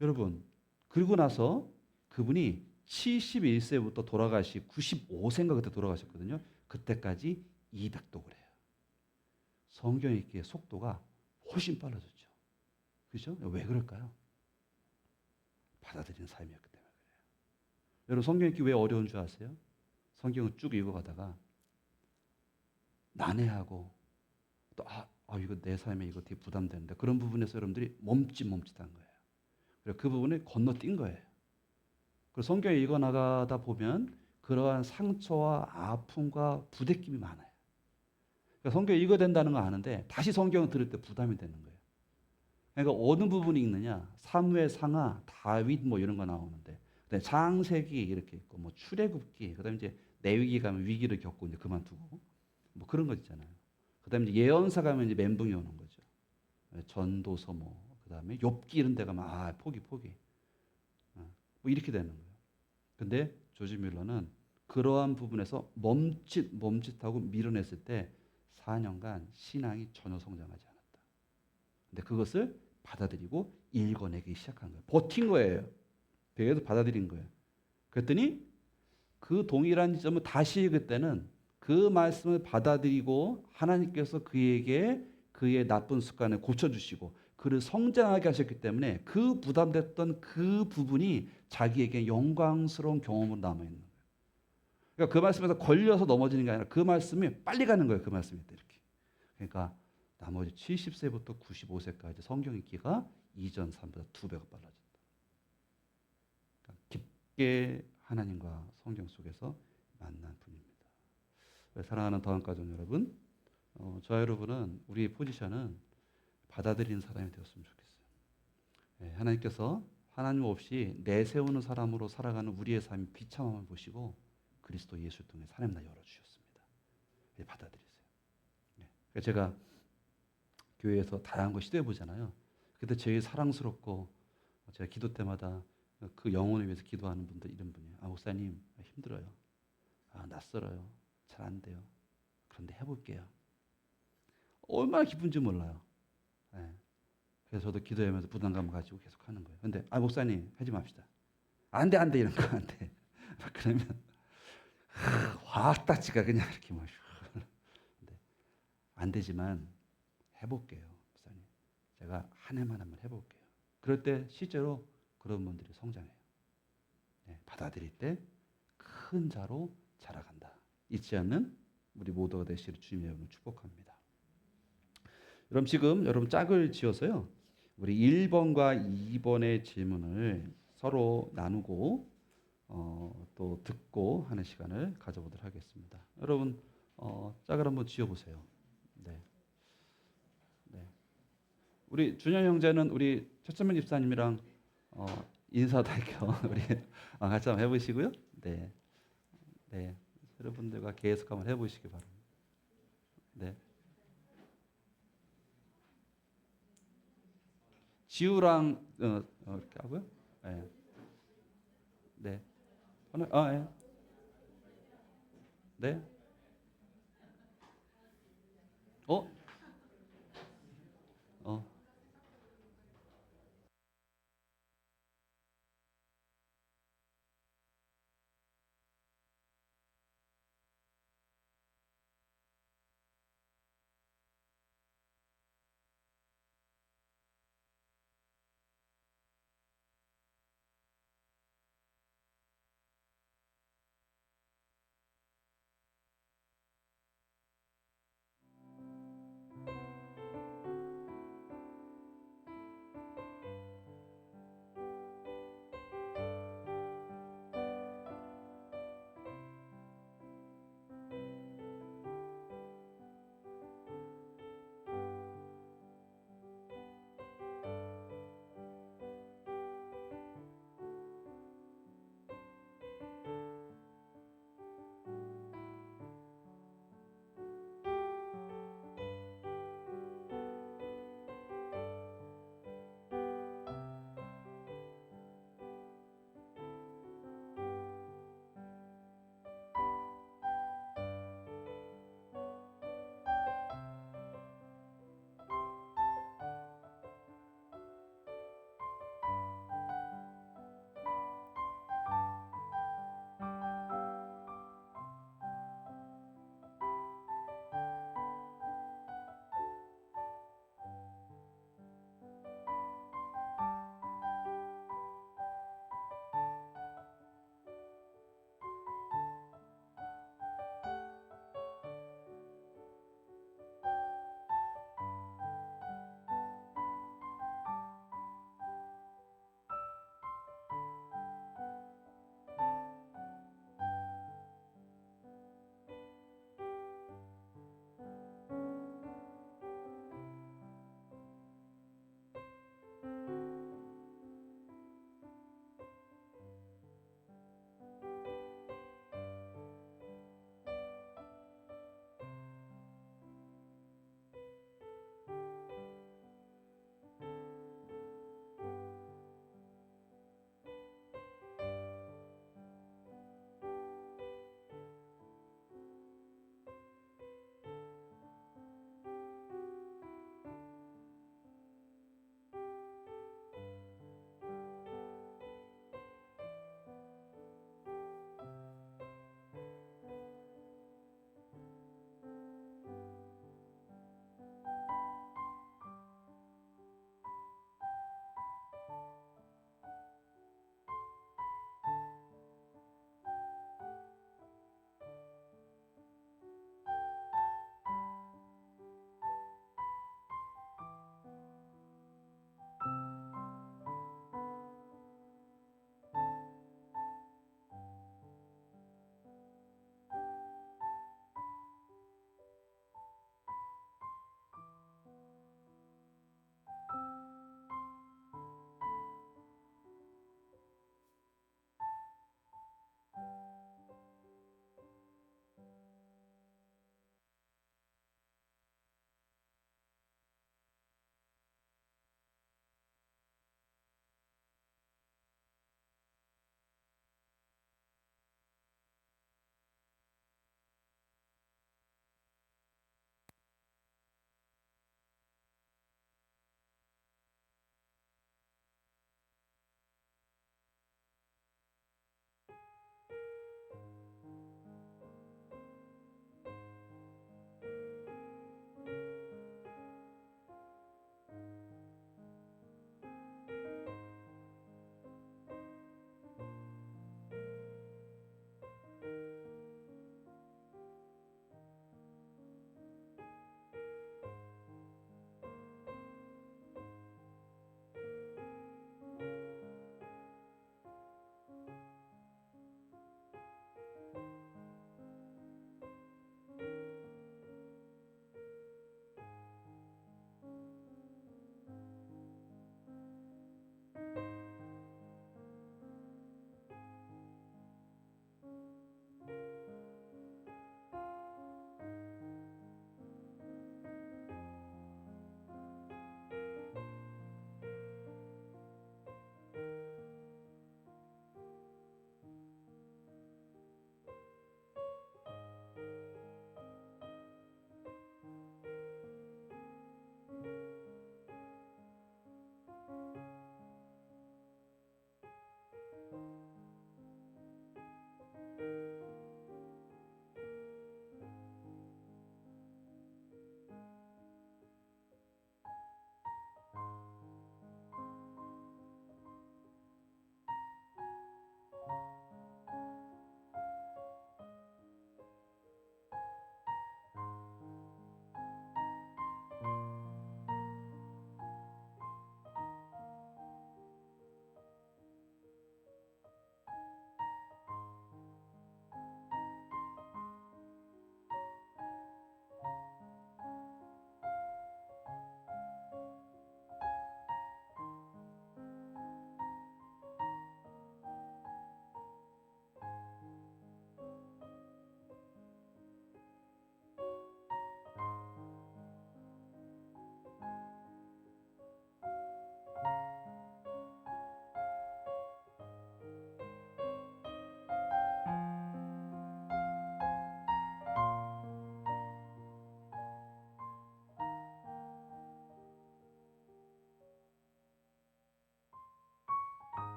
여러분 그리고 나서 그분이 71세부터 돌아가시 95세인가 그때 돌아가셨거든요. 그때까지 이백독을 해요. 성경 읽기의 속도가 훨씬 빨라졌죠. 그렇죠? 왜 그럴까요? 받아들이는 삶이었기 때문에 그래요. 여러분 성경 읽기 왜 어려운 줄 아세요? 성경을 쭉 읽어가다가 난해하고 또 이거 내 삶에 이거 되게 부담되는데 그런 부분에서 여러분들이 멈칫멈칫한 거예요. 그래서 그 부분을 건너뛴 거예요. 그리고 성경 읽어나가다 보면 그러한 상처와 아픔과 부대낌이 많아요. 그러니까 성경 읽어야 된다는 거 아는데 다시 성경을 들을 때 부담이 되는 거예요. 그러니까 어느 부분이 읽느냐? 사무엘 상하, 다윗 뭐 이런 거 나오는데 창세기 이렇게 있고 뭐 출애굽기 그다음에 이제 레위기 가면 위기를 겪고 이제 그만두고 뭐 그런 거 있잖아요. 그다음에 이제 예언사 가면 이제 멘붕이 오는 거죠. 전도서 뭐 그다음에 욥기 이런 데 가면 포기 뭐 이렇게 되는 거예요. 근데 조지 뮬러는 그러한 부분에서 멈칫하고 밀어냈을 때 4년간 신앙이 전혀 성장하지 않았다. 근데 그것을 받아들이고 읽어내기 시작한 거예요. 버틴 거예요. 그래서 받아들인 거예요. 그랬더니 그 동일한 지점을 다시 읽을 때는 그 말씀을 받아들이고 하나님께서 그에게 그의 나쁜 습관을 고쳐주시고 그를 성장하게 하셨기 때문에 그 부담됐던 그 부분이 자기에게 영광스러운 경험으로 남아있는 거예요. 그러니까 그 말씀에서 걸려서 넘어지는 게 아니라 그 말씀이 빨리 가는 거예요. 그 말씀이 이렇게. 그러니까 나머지 70세부터 95세까지 성경 읽기가 이전 삶보다 2배가 빨라졌다. 그러니까 깊게 하나님과 성경 속에서 만난 분입니다. 사랑하는 다원가족 여러분, 저와 여러분은 우리의 포지션은 받아들이는 사람이 되었으면 좋겠어요. 하나님께서 하나님 없이 내세우는 사람으로 살아가는 우리의 삶의 비참함을 보시고 그리스도 예수를 통해 하나님 나 열어주셨습니다. 받아들이세요. 제가 교회에서 다양한 거 시도해 보잖아요. 그때 제일 사랑스럽고 제가 기도 때마다 그 영혼을 위해서 기도하는 분들 이런 분이에요. 목사님 힘들어요. 낯설어요. 잘 안 돼요. 그런데 해볼게요. 얼마나 기쁜지 몰라요. 그래서 저도 기도하면서 부담감을 가지고 계속 하는 거예요. 근데 목사님 하지 맙시다. 안 돼 이런 거 안 돼. 그러면 확 따지가 그냥 이렇게 막 안 되지만 해볼게요. 목사님. 제가 한 해만 한번 해볼게요. 그럴 때 실제로 그런 분들이 성장해요. 받아들일 때 큰 자로 자라간다. 잊지 않는 우리 모두가 되시기를 주님의 이름으로 축복합니다. 여러분 지금 여러분 짝을 지어서요. 우리 1번과 2번의 질문을 서로 나누고 또 듣고 하는 시간을 가져보도록 하겠습니다. 여러분 짝을 한번 쥐어보세요. 네, 네. 우리 준영 형제는 우리 최천명 집사님이랑 인사도 할 겸 우리 같이 한번 해보시고요. 네, 네. 여러분들과 계속 한번 해보시기 바랍니다. 네. 지우랑 이렇게 하고요. 네, 네. 하나, 예. 네. 어, 어.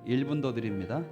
1분 더 드립니다.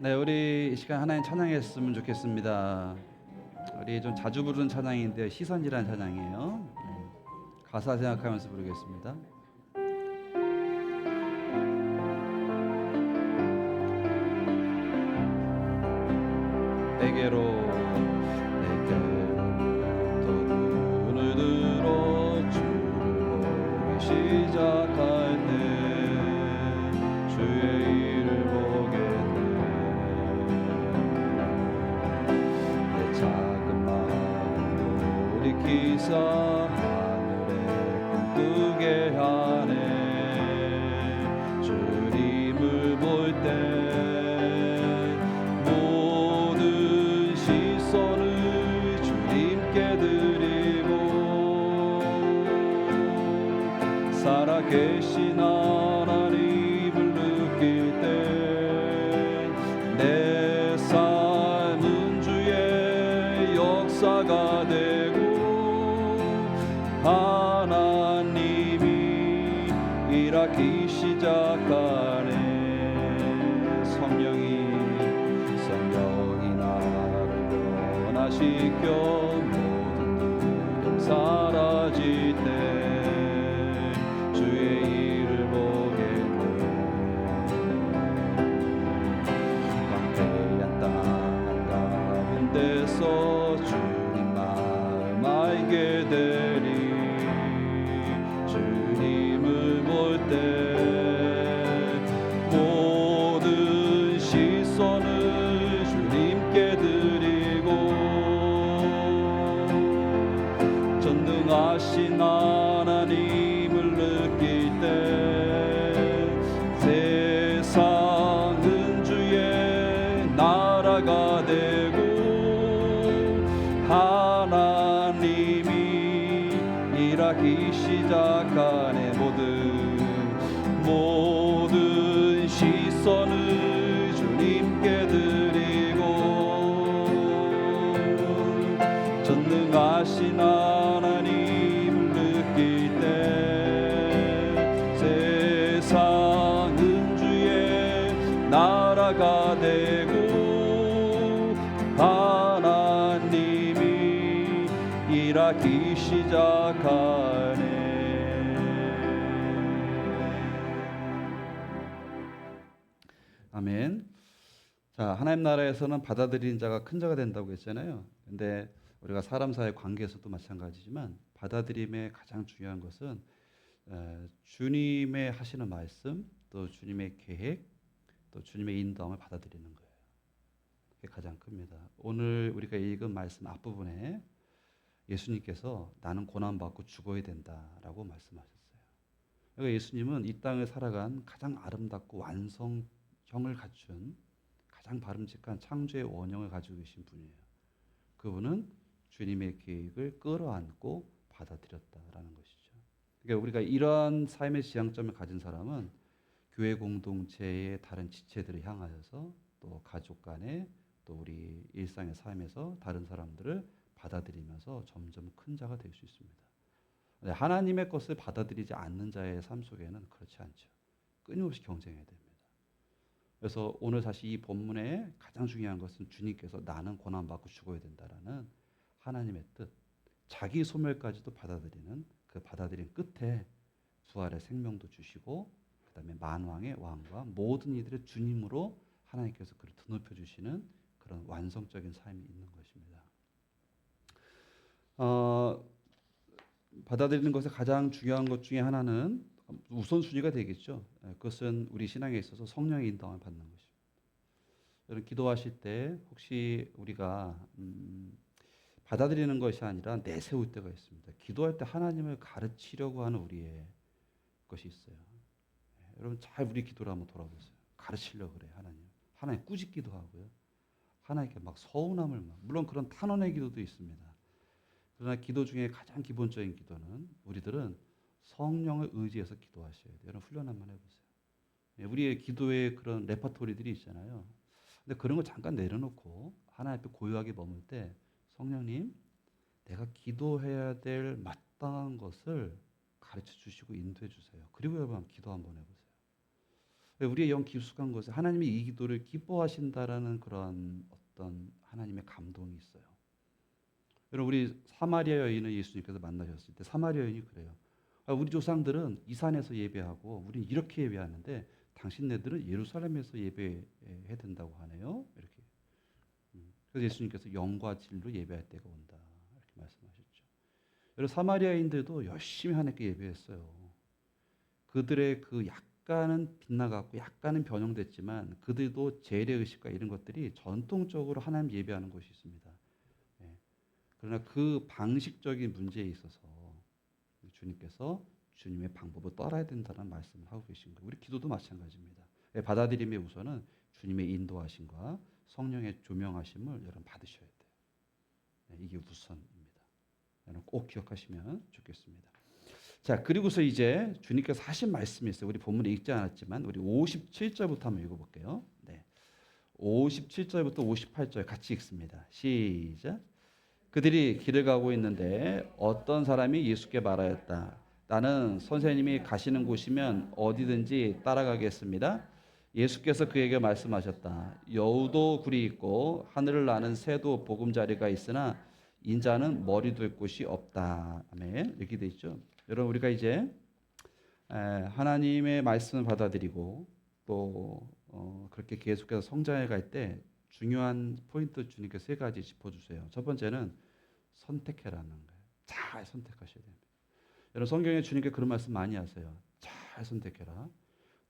네, 우리 이 시간 하나님 찬양했으면 좋겠습니다. 우리 좀 자주 부르는 찬양인데 시선이라는 찬양이에요. 가사 생각하면서 부르겠습니다. 내게로 또 눈을 들어 주를 보기 시작할 때 주의 일을 보겠네. 내 작은 마음 돌이키사 하늘에 꿈꾸게 하네. 주님을 볼 때 살아계신 하나님을 느낄 때 내 삶은 주의 역사가 되고 하나님이 일하기 시작하네. 성령이 나를 변화시켜 모든 두려움 사라질 때 주님 마음 알게 되리. 주님을 볼 때 모든 시선을 주님께 드리고 전능하신 하나님을 느낄 때 세상은 주의 나라가 되고 하나님이 일하기 시작하네. 모든 시선을 주님께 드리고 전능하신 하나님을 느낄 때 세상은 주의 나라가 되고 하나님이 일하기 시작하네. 아멘. 자, 하나님 나라에서는 받아들이는 자가 큰 자가 된다고 했잖아요. 근데 우리가 사람 사이 관계에서도 마찬가지지만 받아들임의 가장 중요한 것은 주님의 하시는 말씀, 또 주님의 계획, 또 주님의 인도함을 받아들이는 거예요. 그게 가장 큽니다. 오늘 우리가 읽은 말씀 앞부분에 예수님께서 나는 고난받고 죽어야 된다라고 말씀하셨어요. 그러니까 예수님은 이 땅을 살아간 가장 아름답고 완성형을 갖춘 가장 바람직한 창조의 원형을 가지고 계신 분이에요. 그분은 주님의 계획을 끌어안고 받아들였다라는 것이죠. 그러니까 우리가 이러한 삶의 지향점을 가진 사람은 교회 공동체의 다른 지체들을 향하여서 또 가족 간에 또 우리 일상의 삶에서 다른 사람들을 받아들이면서 점점 큰 자가 될 수 있습니다. 하나님의 것을 받아들이지 않는 자의 삶 속에는 그렇지 않죠. 끊임없이 경쟁해야 됩니다. 그래서 오늘 사실 이 본문의 가장 중요한 것은 주님께서 나는 고난받고 죽어야 된다라는 하나님의 뜻, 자기 소멸까지도 받아들이는 그 받아들인 끝에 부활의 생명도 주시고 그 다음에 만왕의 왕과 모든 이들의 주님으로 하나님께서 그를 드높여 주시는 그런 완성적인 삶이 있는 것입니다. 받아들이는 것의 가장 중요한 것 중에 하나는 우선순위가 되겠죠. 그것은 우리 신앙에 있어서 성령의 인도함을 받는 것입니다. 여러분 기도하실 때 혹시 우리가 받아들이는 것이 아니라 내세울 때가 있습니다. 기도할 때 하나님을 가르치려고 하는 우리의 것이 있어요. 여러분 잘 우리 기도를 한번 돌아보세요. 가르치려고 그래요. 하나님 꾸짖기도 하고요. 하나님께 막 서운함을 물론 그런 탄원의 기도도 있습니다. 그러나 기도 중에 가장 기본적인 기도는 우리들은 성령을 의지해서 기도하셔야 돼요. 여러분 훈련 한번 해보세요. 우리의 기도의 그런 레퍼토리들이 있잖아요. 근데 그런 거 잠깐 내려놓고 하나님 앞에 고요하게 머물 때 성령님, 내가 기도해야 될 마땅한 것을 가르쳐 주시고 인도해 주세요. 그리고 여러분 기도 한번 해보세요. 우리의 영 깊숙한 것에 하나님이 이 기도를 기뻐하신다라는 그런 어떤 하나님의 감동이 있어요. 여러분 우리 사마리아 여인을 예수님께서 만나셨을 때 사마리아 여인이 그래요. 우리 조상들은 이 산에서 예배하고 우리는 이렇게 예배하는데 당신네들은 예루살렘에서 예배해야 된다고 하네요. 이렇게. 그래서 예수님께서 영과 진리로 예배할 때가 온다. 이렇게 말씀하셨죠. 여러분 사마리아인들도 열심히 하나님께 예배했어요. 그들의 그 약간은 빗나갔고 약간은 변형됐지만 그들도 재래의식과 이런 것들이 전통적으로 하나님 예배하는 것이 있습니다. 그러나 그 방식적인 문제에 있어서 주님께서 주님의 방법을 따라야 된다는 말씀을 하고 계신 거예요. 우리 기도도 마찬가지입니다. 받아들임의 우선은 주님의 인도하심과 성령의 조명하심을 여러분 받으셔야 돼요. 이게 우선입니다. 여러분 꼭 기억하시면 좋겠습니다. 자, 그리고서 이제 주님께서 하신 말씀이 있어요. 우리 본문에 읽지 않았지만 우리 57절부터 한번 읽어볼게요. 네. 57절부터 58절 같이 읽습니다. 시작. 그들이 길을 가고 있는데 어떤 사람이 예수께 말하였다. 나는 선생님이 가시는 곳이면 어디든지 따라가겠습니다. 예수께서 그에게 말씀하셨다. 여우도 굴이 있고 하늘을 나는 새도 보금자리가 있으나 인자는 머리 둘 곳이 없다. 아멘. 이렇게 돼 있죠. 여러분 우리가 이제 하나님의 말씀을 받아들이고 또 그렇게 계속해서 성장해 갈 때 중요한 포인트 주님께서 세 가지 짚어주세요. 첫 번째는 선택해라는 거예요. 잘 선택하셔야 됩니다. 여러분 성경에 주님께 그런 말씀 많이 하세요. 잘 선택해라.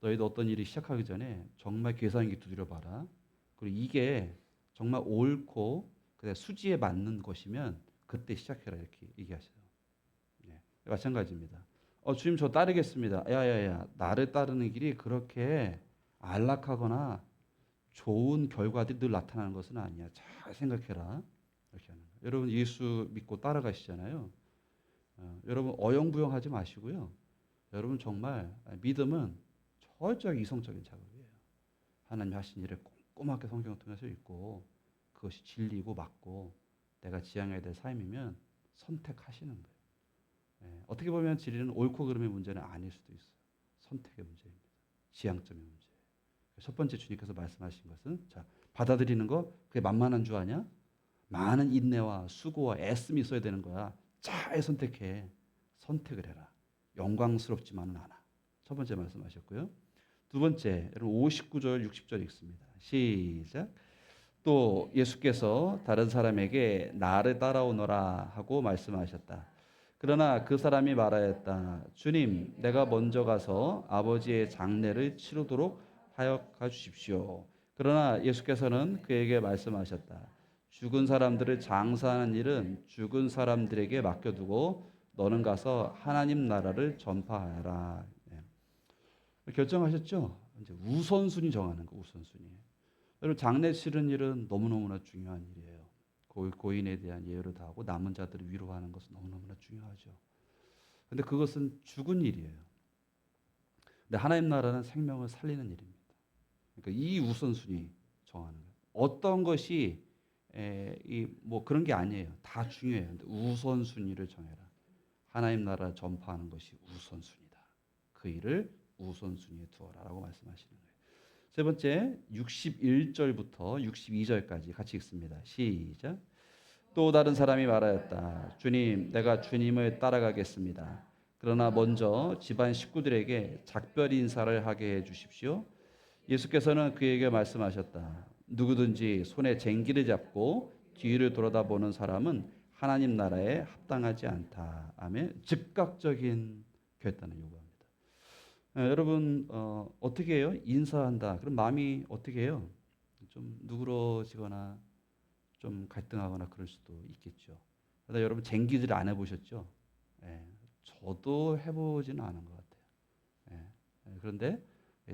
너희도 어떤 일이 시작하기 전에 정말 계산 있게 두드려봐라. 그리고 이게 정말 옳고 수지에 맞는 것이면 그때 시작해라 이렇게 얘기하세요. 네. 마찬가지입니다. 주님 저 따르겠습니다. 야야야 나를 따르는 길이 그렇게 안락하거나 좋은 결과들이 늘 나타나는 것은 아니야. 잘 생각해라. 이렇게 하는 거예요. 여러분 예수 믿고 따라가시잖아요. 여러분 어영부영하지 마시고요. 여러분 정말 믿음은 철저하게 이성적인 작업이에요. 하나님 하신 일을 꼼꼼하게 성경을 통해서 읽고 그것이 진리고 맞고 내가 지향해야 될 삶이면 선택하시는 거예요. 어떻게 보면 진리는 옳고 그름의 문제는 아닐 수도 있어요. 선택의 문제입니다. 지향점의 문제. 첫 번째 주님께서 말씀하신 것은 자 받아들이는 거 그게 만만한 줄 아냐? 많은 인내와 수고와 애씀이 있어야 되는 거야. 잘 선택해. 선택을 해라. 영광스럽지만은 않아. 첫 번째 말씀하셨고요. 두 번째, 여러분 59절, 60절 읽습니다. 시작. 또 예수께서 다른 사람에게 나를 따라오너라 하고 말씀하셨다. 그러나 그 사람이 말하였다. 주님, 내가 먼저 가서 아버지의 장례를 치르도록 하여가 주십시오. 그러나 예수께서는 그에게 말씀하셨다. 죽은 사람들을 장사하는 일은 죽은 사람들에게 맡겨두고 너는 가서 하나님 나라를 전파하라. 결정하셨죠? 이제 우선순위 정하는 거, 우선순위. 여러분, 장례 치른 일은 너무너무나 중요한 일이에요. 고인에 대한 예우를 다하고 남은 자들을 위로하는 것은 너무너무나 중요하죠. 근데 그것은 죽은 일이에요. 근데 하나님 나라는 생명을 살리는 일입니다. 그러니까 이 우선순위 정하는 거예요. 어떤 것이 뭐 그런 게 아니에요. 다 중요해요. 근데 우선순위를 정해라. 하나님 나라 전파하는 것이 우선순위다. 그 일을 우선순위에 두어라라고 말씀하시는 거예요. 세 번째 61절부터 62절까지 같이 읽습니다. 시작. 또 다른 사람이 말하였다. 주님, 내가 주님을 따라가겠습니다. 그러나 먼저 집안 식구들에게 작별 인사를 하게 해 주십시오. 예수께서는 그에게 말씀하셨다. 누구든지 손에 쟁기를 잡고 뒤를 돌아다보는 사람은 하나님 나라에 합당하지 않다. 아멘. 즉각적인 결단을 요구합니다. 여러분 어떻게 해요? 인사한다. 그럼 마음이 어떻게 해요? 좀 누그러지거나 좀 갈등하거나 그럴 수도 있겠죠. 그러다 여러분 쟁기질 안 해보셨죠? 예, 저도 해보지는 않은 것 같아요. 그런데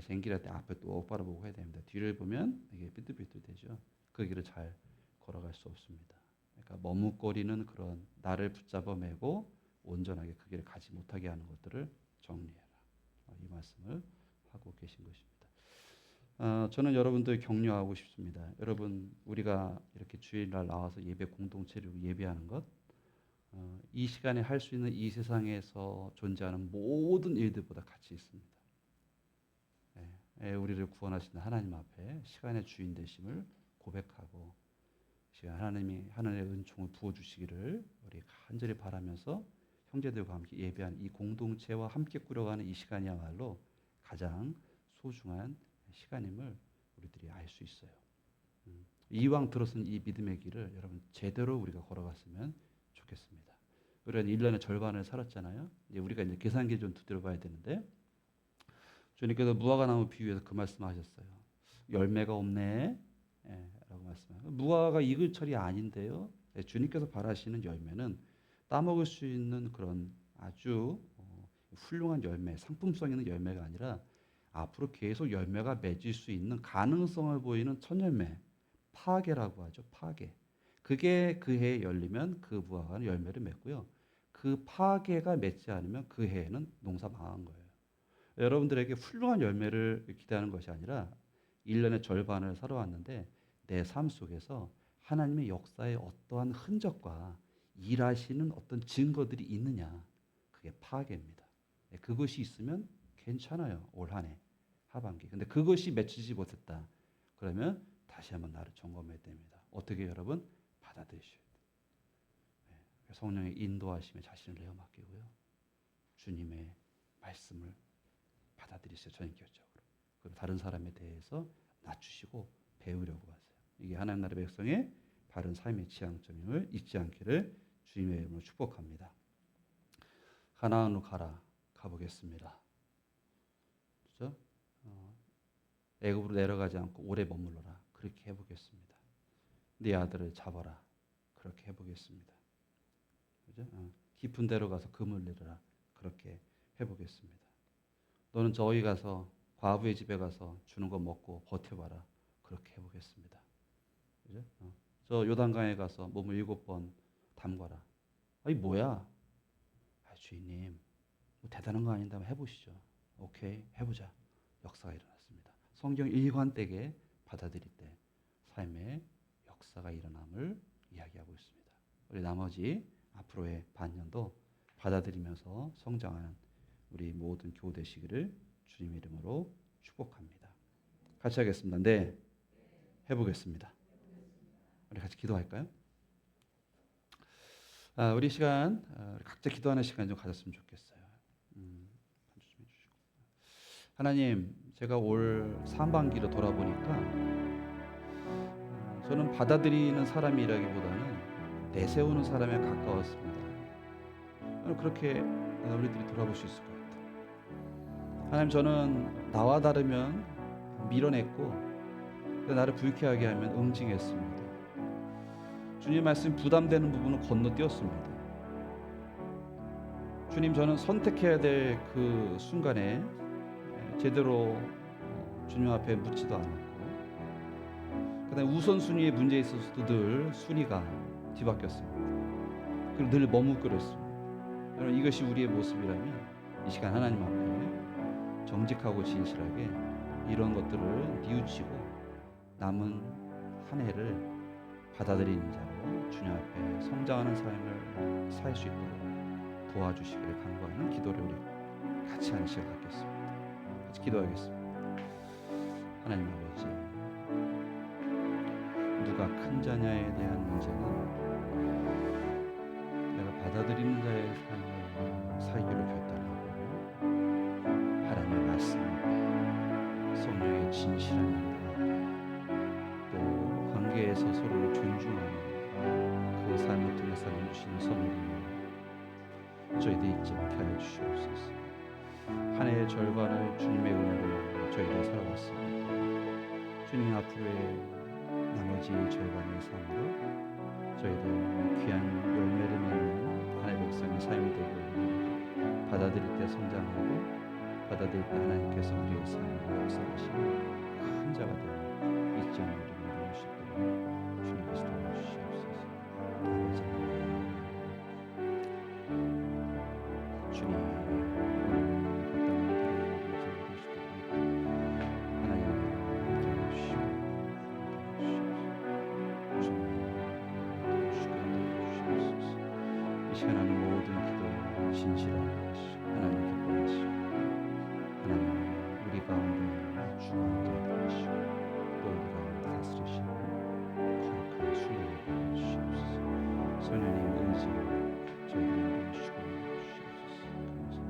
쟁기를 할 때 앞에 똑바로 보고 해야 됩니다. 뒤를 보면 이게 삐뚤삐뚤 되죠. 그 길을 잘 걸어갈 수 없습니다. 그러니까 머뭇거리는 그런 나를 붙잡아 매고 온전하게 그 길을 가지 못하게 하는 것들을 정리해라. 이 말씀을 하고 계신 것입니다. 저는 여러분들 격려하고 싶습니다. 여러분 우리가 이렇게 주일날 나와서 예배 공동체를 예배하는 것, 이 시간에 할 수 있는 이 세상에서 존재하는 모든 일들보다 가치 있습니다. 우리를 구원하시는 하나님 앞에 시간의 주인 되심을 고백하고 시간 하나님이 하늘의 은총을 부어주시기를 우리 간절히 바라면서 형제들과 함께 예배한 이 공동체와 함께 꾸려가는 이 시간이야말로 가장 소중한 시간임을 우리들이 알 수 있어요. 이왕 들어선 이 믿음의 길을 여러분 제대로 우리가 걸어갔으면 좋겠습니다. 우리가 1년의 절반을 살았잖아요. 이제 우리가 이제 계산기 좀 두드려 봐야 되는데 주님께서 무화과 나무 비유해서 그 말씀하셨어요. 열매가 없네. 라고 말씀하셨어요. 무화과가 익을 철이 아닌데요. 주님께서 바라시는 열매는 따먹을 수 있는 그런 아주 훌륭한 열매, 상품성 있는 열매가 아니라 앞으로 계속 열매가 맺을 수 있는 가능성을 보이는 첫 열매, 파괴라고 하죠. 파괴. 그게 그 해에 열리면 그 무화과는 열매를 맺고요. 그 파괴가 맺지 않으면 그 해에는 농사 망한 거예요. 여러분들에게 훌륭한 열매를 기대하는 것이 아니라 1년의 절반을 살아왔는데 내 삶 속에서 하나님의 역사의 어떠한 흔적과 일하시는 어떤 증거들이 있느냐, 그게 파괴입니다. 그것이 있으면 괜찮아요. 올 한 해 하반기. 근데 그것이 맺히지 못했다. 그러면 다시 한번 나를 점검해야 됩니다. 어떻게 여러분 받아들이셔야 돼요. 성령의 인도하심에 자신을 내어 맡기고요. 주님의 말씀을 받아들이세요. 전인격적으로. 그리고 다른 사람에 대해서 낮추시고 배우려고 하세요. 이게 하나님 나라의 백성의 바른 삶의 지향점임을 잊지 않기를 주님의 이름으로 축복합니다. 가나안으로 가보겠습니다. 그렇죠? 애굽으로 내려가지 않고 오래 머물러라. 그렇게 해보겠습니다. 네 아들을 잡아라. 그렇게 해보겠습니다. 그죠? 깊은 데로 가서 금을 내려라. 그렇게 해보겠습니다. 너는 저기 가서 과부의 집에 가서 주는 거 먹고 버텨봐라. 그렇게 해보겠습니다. 그죠? 저 요단강에 가서 몸을 7번 담가라. 아니 뭐야? 주인님 뭐 대단한 거 아닌데 한번 해보시죠. 오케이 해보자. 역사가 일어났습니다. 성경 일관되게 받아들일 때 삶의 역사가 일어남을 이야기하고 있습니다. 우리 나머지 앞으로의 반년도 받아들이면서 성장하는 우리 모든 교우 되시기를 주님 이름으로 축복합니다. 같이 하겠습니다. 네, 해보겠습니다. 우리 같이 기도할까요? 우리 시간 각자 기도하는 시간 좀 가졌으면 좋겠어요. 하나님, 제가 올 상반기로 돌아보니까 저는 받아들이는 사람이라기보다는 내세우는 사람에 가까웠습니다. 그렇게 우리들이 돌아볼 수 있을 것 같아요. 하나님, 저는 나와 다르면 밀어냈고 나를 불쾌하게 하면 응징했습니다. 주님 말씀 부담되는 부분은 건너뛰었습니다. 주님, 저는 선택해야 될 그 순간에 제대로 주님 앞에 묻지도 않았고, 그다음에 우선순위의 문제에 있어서도 늘 순위가 뒤바뀌었습니다. 그리고 늘 머뭇거렸습니다. 여러분, 이것이 우리의 모습이라면 이 시간 하나님 앞에 정직하고 진실하게 이런 것들을 뉘우치고 남은 한 해를 받아들이는 자로 주님 앞에 성장하는 삶을 살 수 있도록 도와주시기를 간구하는 기도를 우리 같이 하는 시간 갖겠습니다. 같이 기도하겠습니다. 하나님 아버지, 누가 큰 자냐에 대한 문제는 내가 받아들이는 자의 삶을 살기로 결단하고 하나님의 말씀 앞에 성령의 진실한 인도, 또 관계에서 서로를 존중하는 그 삶을 통해서 주시는 선물입니다. 저희들 잊지 않게 하여 주시옵소서. 한 해의 절반을 주님의 은혜로 저희들 살아왔습니다. 주님, 앞으로의 나머지 절반의 삶으로 저희들 귀한 열매를 맺는 하나님의 백성의 삶이 되고, 받아들일 때 성장하고 받아들일 때 하나님께서 우리의 삶을 역사하시는 큰 자가 되는 잊지 않는 우리 모두 수 있도록 주님께서 도와주시옵소서. 아버지 하나님, 주님 하나님 모든 기도 진실하게 하시고 하나님 기뻐하시고 하나님 우리 가운데 주관하게 하시고 또 우리 가운데 다스리시고 거룩한 순종하게 주시옵소서. 성령님 의지 저희를 주시고 주시옵소서.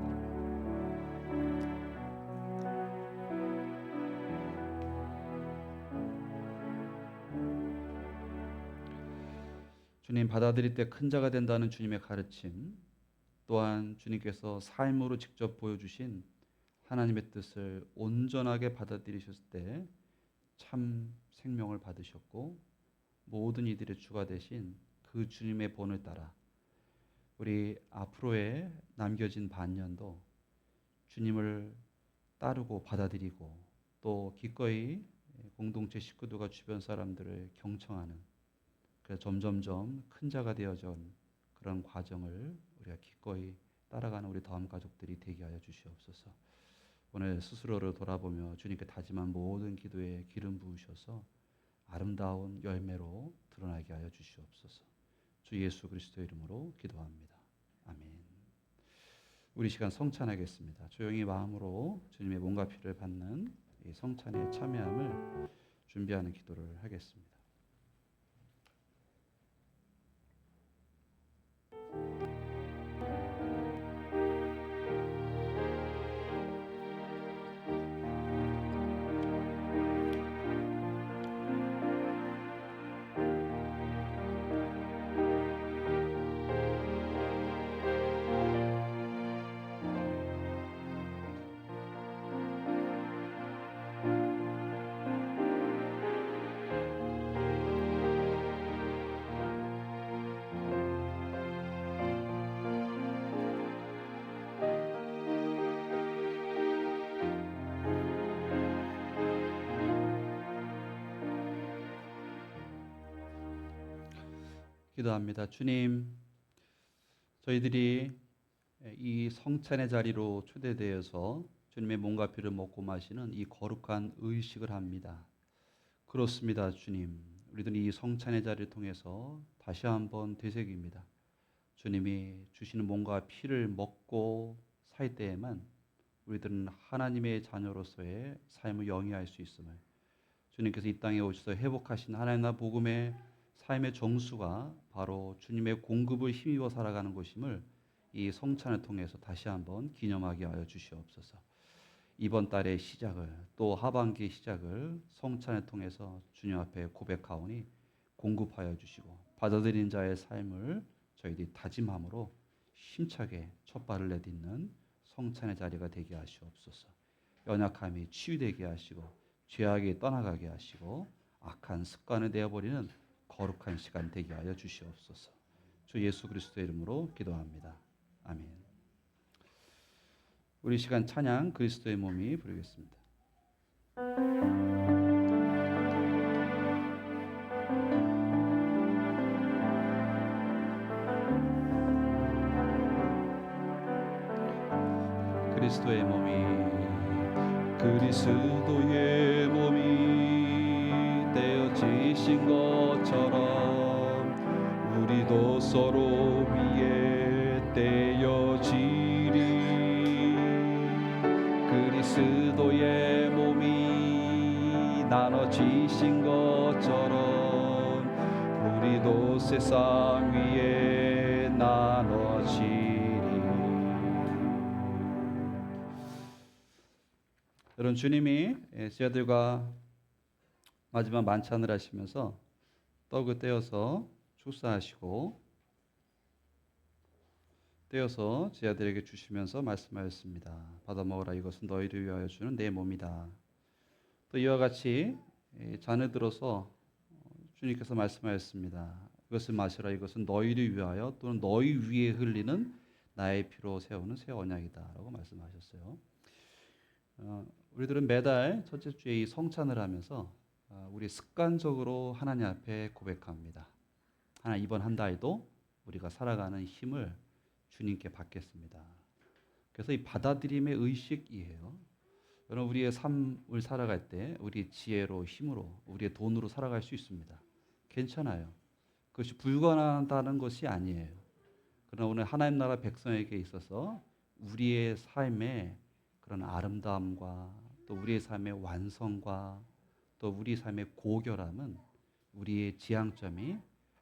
주님, 받아들일 때 큰 자가 된다는 주님의 가르침, 또한 주님께서 삶으로 직접 보여주신 하나님의 뜻을 온전하게 받아들이셨을 때 참 생명을 받으셨고, 모든 이들의 주가 되신 그 주님의 본을 따라 우리 앞으로의 남겨진 반년도 주님을 따르고 받아들이고 또 기꺼이 공동체 식구들과 주변 사람들을 경청하는, 그래서 점점점 큰 자가 되어져 그런 과정을 우리가 기꺼이 따라가는 우리 다음 가족들이 되게 하여 주시옵소서. 오늘 스스로를 돌아보며 주님께 다짐한 모든 기도에 기름 부으셔서 아름다운 열매로 드러나게 하여 주시옵소서. 주 예수 그리스도 이름으로 기도합니다. 아멘. 우리 시간 성찬하겠습니다. 조용히 마음으로 주님의 몸과 피를 받는 이 성찬에 참여함을 준비하는 기도를 하겠습니다. 기도합니다. 주님, 저희들이 이 성찬의 자리로 초대되어서 주님의 몸과 피를 먹고 마시는 이 거룩한 의식을 합니다. 그렇습니다. 주님, 우리들은 이 성찬의 자리를 통해서 다시 한번 되새깁니다. 주님이 주시는 몸과 피를 먹고 살 때에만 우리들은 하나님의 자녀로서의 삶을 영위할 수 있음을, 주님께서 이 땅에 오셔서 회복하신 하나님 나라 복음의 삶의 정수가 바로 주님의 공급을 힘입어 살아가는 것임을 이 성찬을 통해서 다시 한번 기념하게 하여 주시옵소서. 이번 달의 시작을, 또 하반기의 시작을 성찬을 통해서 주님 앞에 고백하오니 공급하여 주시고, 받아들인 자의 삶을 저희들이 다짐함으로 힘차게 첫 발을 내딛는 성찬의 자리가 되게 하시옵소서. 연약함이 치유되게 하시고 죄악이 떠나가게 하시고 악한 습관을 내어버리는 거룩한 시간 되게 하여 주시옵소서. 주 예수 그리스도의 이름으로 기도합니다. 아멘. 우리 시간 찬양 그리스도의 몸이 부르겠습니다. 그리스도의 몸이 떼어지신 것처럼 우리도 서로 위에 떼어지리. 그리스도의 몸이 나눠지신 것처럼 우리도 세상 위에 나눠지리. 여러분, 주님이 제자들과 마지막 만찬을 하시면서 떡을 떼어서 축사하시고 떼어서 제자들에게 주시면서 말씀하였습니다. 받아 먹으라, 이것은 너희를 위하여 주는 내 몸이다. 또 이와 같이 잔을 들어서 주님께서 말씀하였습니다. 이것을 마시라, 이것은 너희를 위하여 또는 너희 위에 흘리는 나의 피로 세우는 새 언약이다 라고 말씀하셨어요. 우리들은 매달 첫째 주에 이 성찬을 하면서 우리 습관적으로 하나님 앞에 고백합니다. 하나님, 이번 한 달도 우리가 살아가는 힘을 주님께 받겠습니다. 그래서 이 받아들임의 의식이에요. 여러분, 우리의 삶을 살아갈 때 우리의 지혜로, 힘으로, 우리의 돈으로 살아갈 수 있습니다. 괜찮아요. 그것이 불가능하다는 것이 아니에요. 그러나 오늘 하나님 나라 백성에게 있어서 우리의 삶에 그런 아름다움과 또 우리의 삶의 완성과 또 우리 삶의 고결함은 우리의 지향점이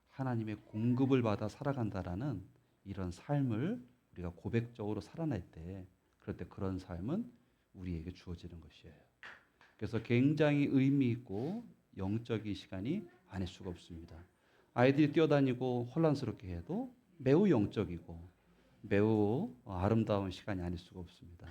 하나님의 공급을 받아 살아간다라는 이런 삶을 우리가 고백적으로 살아낼 때, 그럴 때 그런 삶은 우리에게 주어지는 것이에요. 그래서 굉장히 의미 있고 영적인 시간이 아닐 수가 없습니다. 아이들이 뛰어다니고 혼란스럽게 해도 매우 영적이고 매우 아름다운 시간이 아닐 수가 없습니다.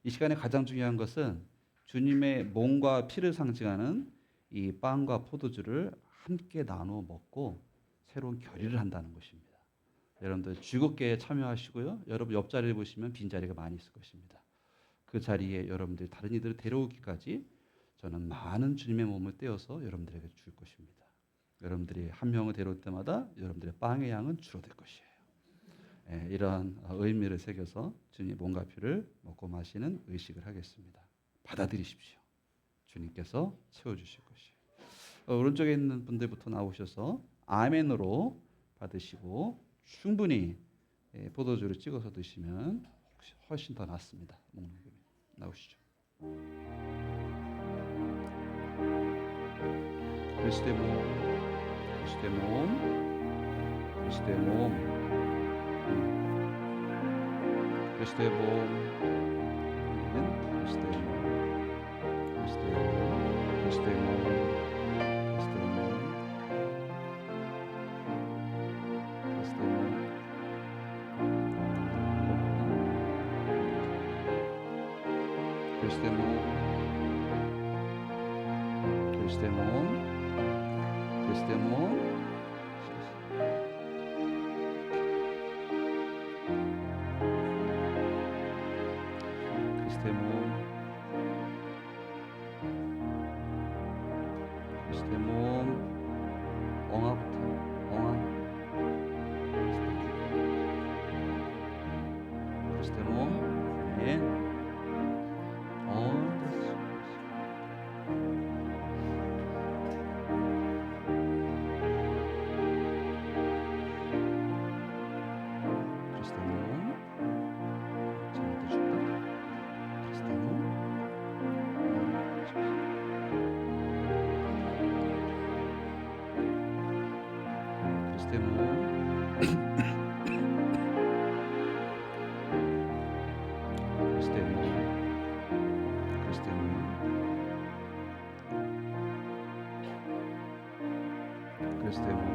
이 시간에 가장 중요한 것은 주님의 몸과 피를 상징하는 이 빵과 포도주를 함께 나누어 먹고 새로운 결의를 한다는 것입니다. 여러분들 즐겁게 참여하시고요. 여러분 옆자리를 보시면 빈자리가 많이 있을 것입니다. 그 자리에 여러분들이 다른 이들을 데려오기까지 저는 많은 주님의 몸을 떼어서 여러분들에게 줄 것입니다. 여러분들이 한 명을 데려올 때마다 여러분들의 빵의 양은 줄어들 것이에요. 이러한 의미를 새겨서 주님의 몸과 피를 먹고 마시는 의식을 하겠습니다. 받아들이십시오. 주님께서 채워주실 것이에요. 오른쪽에 있는 분들부터 나오셔서 아멘으로 받으시고 충분히 포도주를 찍어서 드시면 훨씬 더 낫습니다. 먹는 게. 나오시죠. 그리스도의 몸, 그리스도의 몸, 그리스도의 몸, 그리스도의 몸, 그리스도의 몸, 그리스도의 몸, 그리스도의 몸, 그리스도의 몸, 그리스도의 몸, 그리스도의 몸, 그리스도의 몸, 그리스도의 몸, 그리스도의 몸, 그리스도의 몸, 엉아부터 엉아, 그리스도의 몸, 예. 그리스도의 몸, 그리스도의 몸,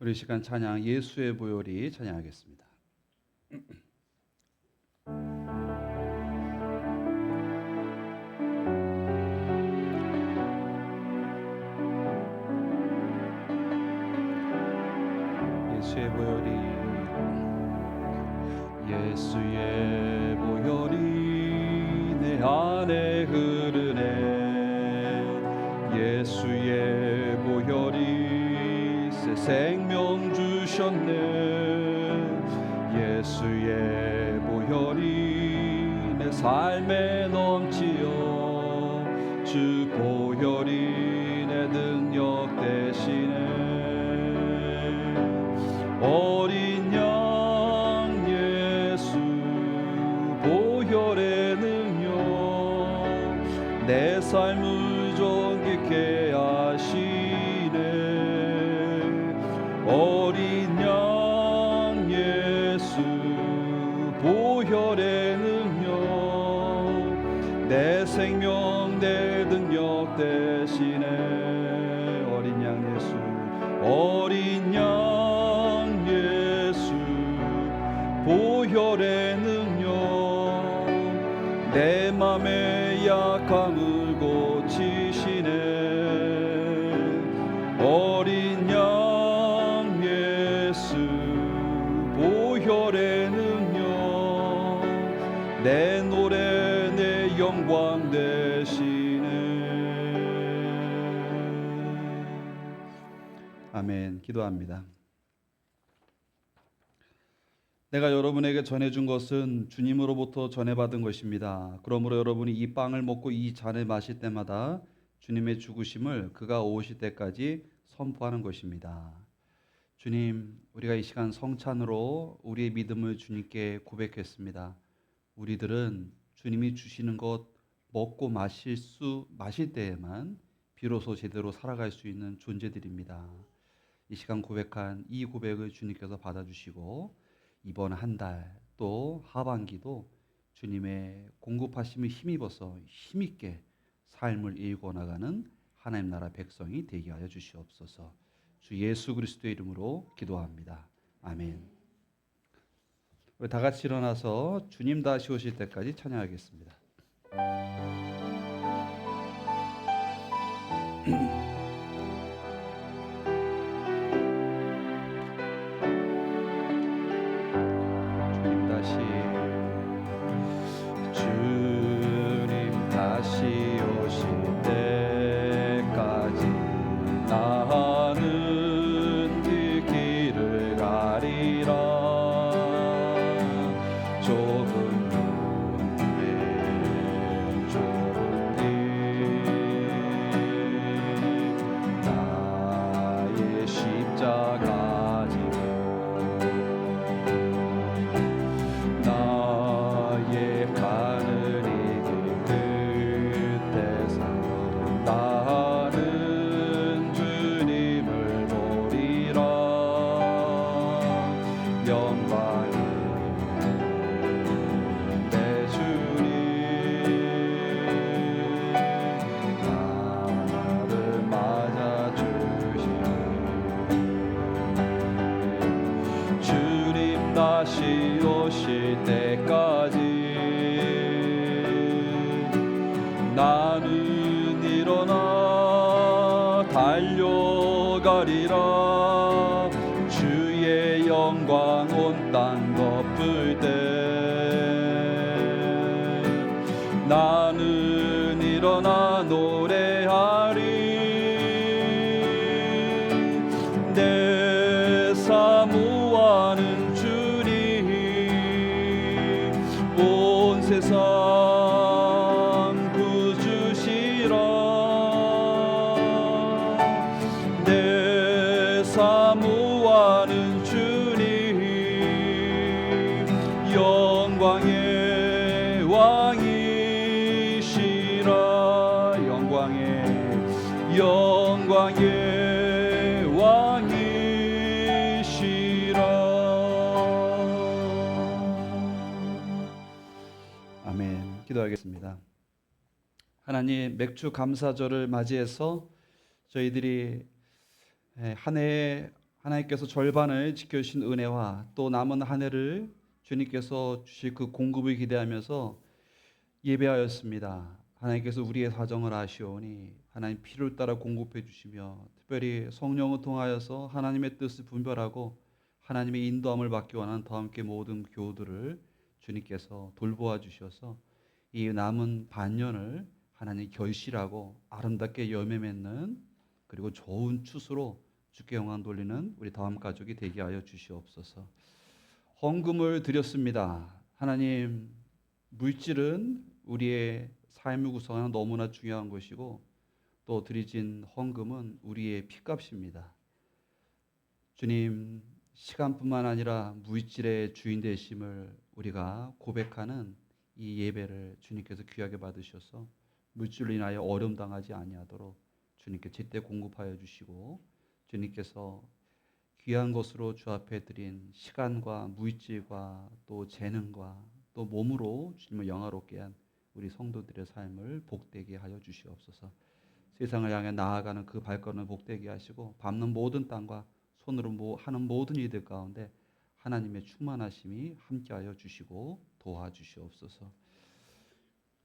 우리 시간 찬양 예수의 보혈이 찬양하겠습니다. 예수의 보혈이 예수의 보혈이 내 안에 흐르네 예수의 보혈이 새 생명 주셨네 예수의 보혈이 내 삶에 넘치어 주 보혈이 내 능력 되시네 어린 양 예수 보혈의 능력 내 삶을 정결케 하시네 어린 양 예수 보혈의 능력 내 생명 내 능력 되시네 어린 양 예수 어린 양 보혈의 능력 내 맘의 약함을 고치시네 어린 양 예수 보혈의 능력 내 노래 내 영광 되시네 아멘. 기도합니다. 내가 여러분에게 전해준 것은 주님으로부터 전해받은 것입니다. 그러므로 여러분이 이 빵을 먹고 이 잔을 마실 때마다 주님의 죽으심을 그가 오실 때까지 선포하는 것입니다. 주님, 우리가 이 시간 성찬으로 우리의 믿음을 주님께 고백했습니다. 우리들은 주님이 주시는 것 먹고 마실 때에만 비로소 제대로 살아갈 수 있는 존재들입니다. 이 시간 고백한 이 고백을 주님께서 받아주시고 이번 한 달 또 하반기도 주님의 공급하심을 힘입어서 힘있게 삶을 일궈나가는 하나님 나라 백성이 되게 하여 주시옵소서. 주 예수 그리스도의 이름으로 기도합니다. 아멘. 우리 다 같이 일어나서 주님 다시 오실 때까지 찬양하겠습니다. 주님 다시 오실 때까지 나는 그 길을 가리라. 좁은 길에 좁은 길 나의 십자가 지고 나의 가는 이 길 끝에서 나는 주님을 보리라. 영광이 내 주님 나를 맞아주시니 주님 다시 오실 때까지 나는 일어나 달려가리라. 주의 영광 온 땅 덮을 때 나는 일어나 노래하리. 내 사모하는 주님 온 세상 구주시라. 내 사모하는 주님 영광의 왕이시라. 영광의 왕이시라. 아멘. 기도하겠습니다. 하나님, 맥주 감사절을 맞이해서 저희들이 한 해에 하나님께서 절반을 지켜주신 은혜와 또 남은 한 해를 주님께서 주실 그 공급을 기대하면서 예배하였습니다. 하나님께서 우리의 사정을 아시오니 하나님 피를 따라 공급해 주시며 특별히 성령을 통하여서 하나님의 뜻을 분별하고 하나님의 인도함을 받기 원하는 더 함께 모든 교우들을 주님께서 돌보아 주셔서 이 남은 반년을 하나님 결실하고 아름답게 열매 맺는 그리고 좋은 추수로 주께 영광 돌리는 우리 다음 가족이 되게 하여 주시옵소서. 헌금을 드렸습니다. 하나님, 물질은 우리의 삶을 구성하는 너무나 중요한 것이고 또 드리진 헌금은 우리의 피값입니다. 주님, 시간뿐만 아니라 물질의 주인 되심을 우리가 고백하는 이 예배를 주님께서 귀하게 받으셔서 물질로 인하여 어려움 당하지 아니하도록 주님께 제때 공급하여 주시고 주님께서 귀한 것으로 주 앞에 드린 시간과 물질과 또 재능과 또 몸으로 주님을 영화롭게 한 우리 성도들의 삶을 복되게 하여 주시옵소서. 세상을 향해 나아가는 그 발걸음을 복되게 하시고 밟는 모든 땅과 손으로 하는 모든 일들 가운데 하나님의 충만하심이 함께하여 주시고 도와주시옵소서.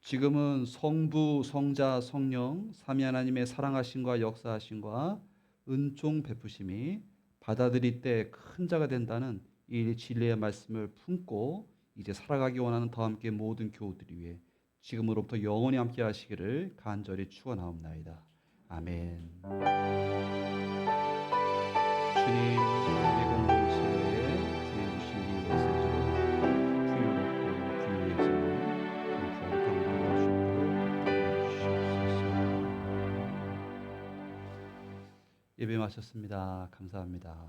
지금은 성부, 성자, 성령 삼위 하나님의 사랑하심과 역사하심과 은총 베푸심이 받아들일 때 큰 자가 된다는 이 진리의 말씀을 품고 이제 살아가기 원하는 더 함께 모든 교우들이 위해 지금으로부터 영원히 함께 하시기를 간절히 축원하옵나이다. 아멘. 주님, 우리 공동체에 주님 주신 이 메시지를 풍요롭고 부유해지는 거룩한 우리가 주시옵소서. 예배 마쳤습니다. 감사합니다.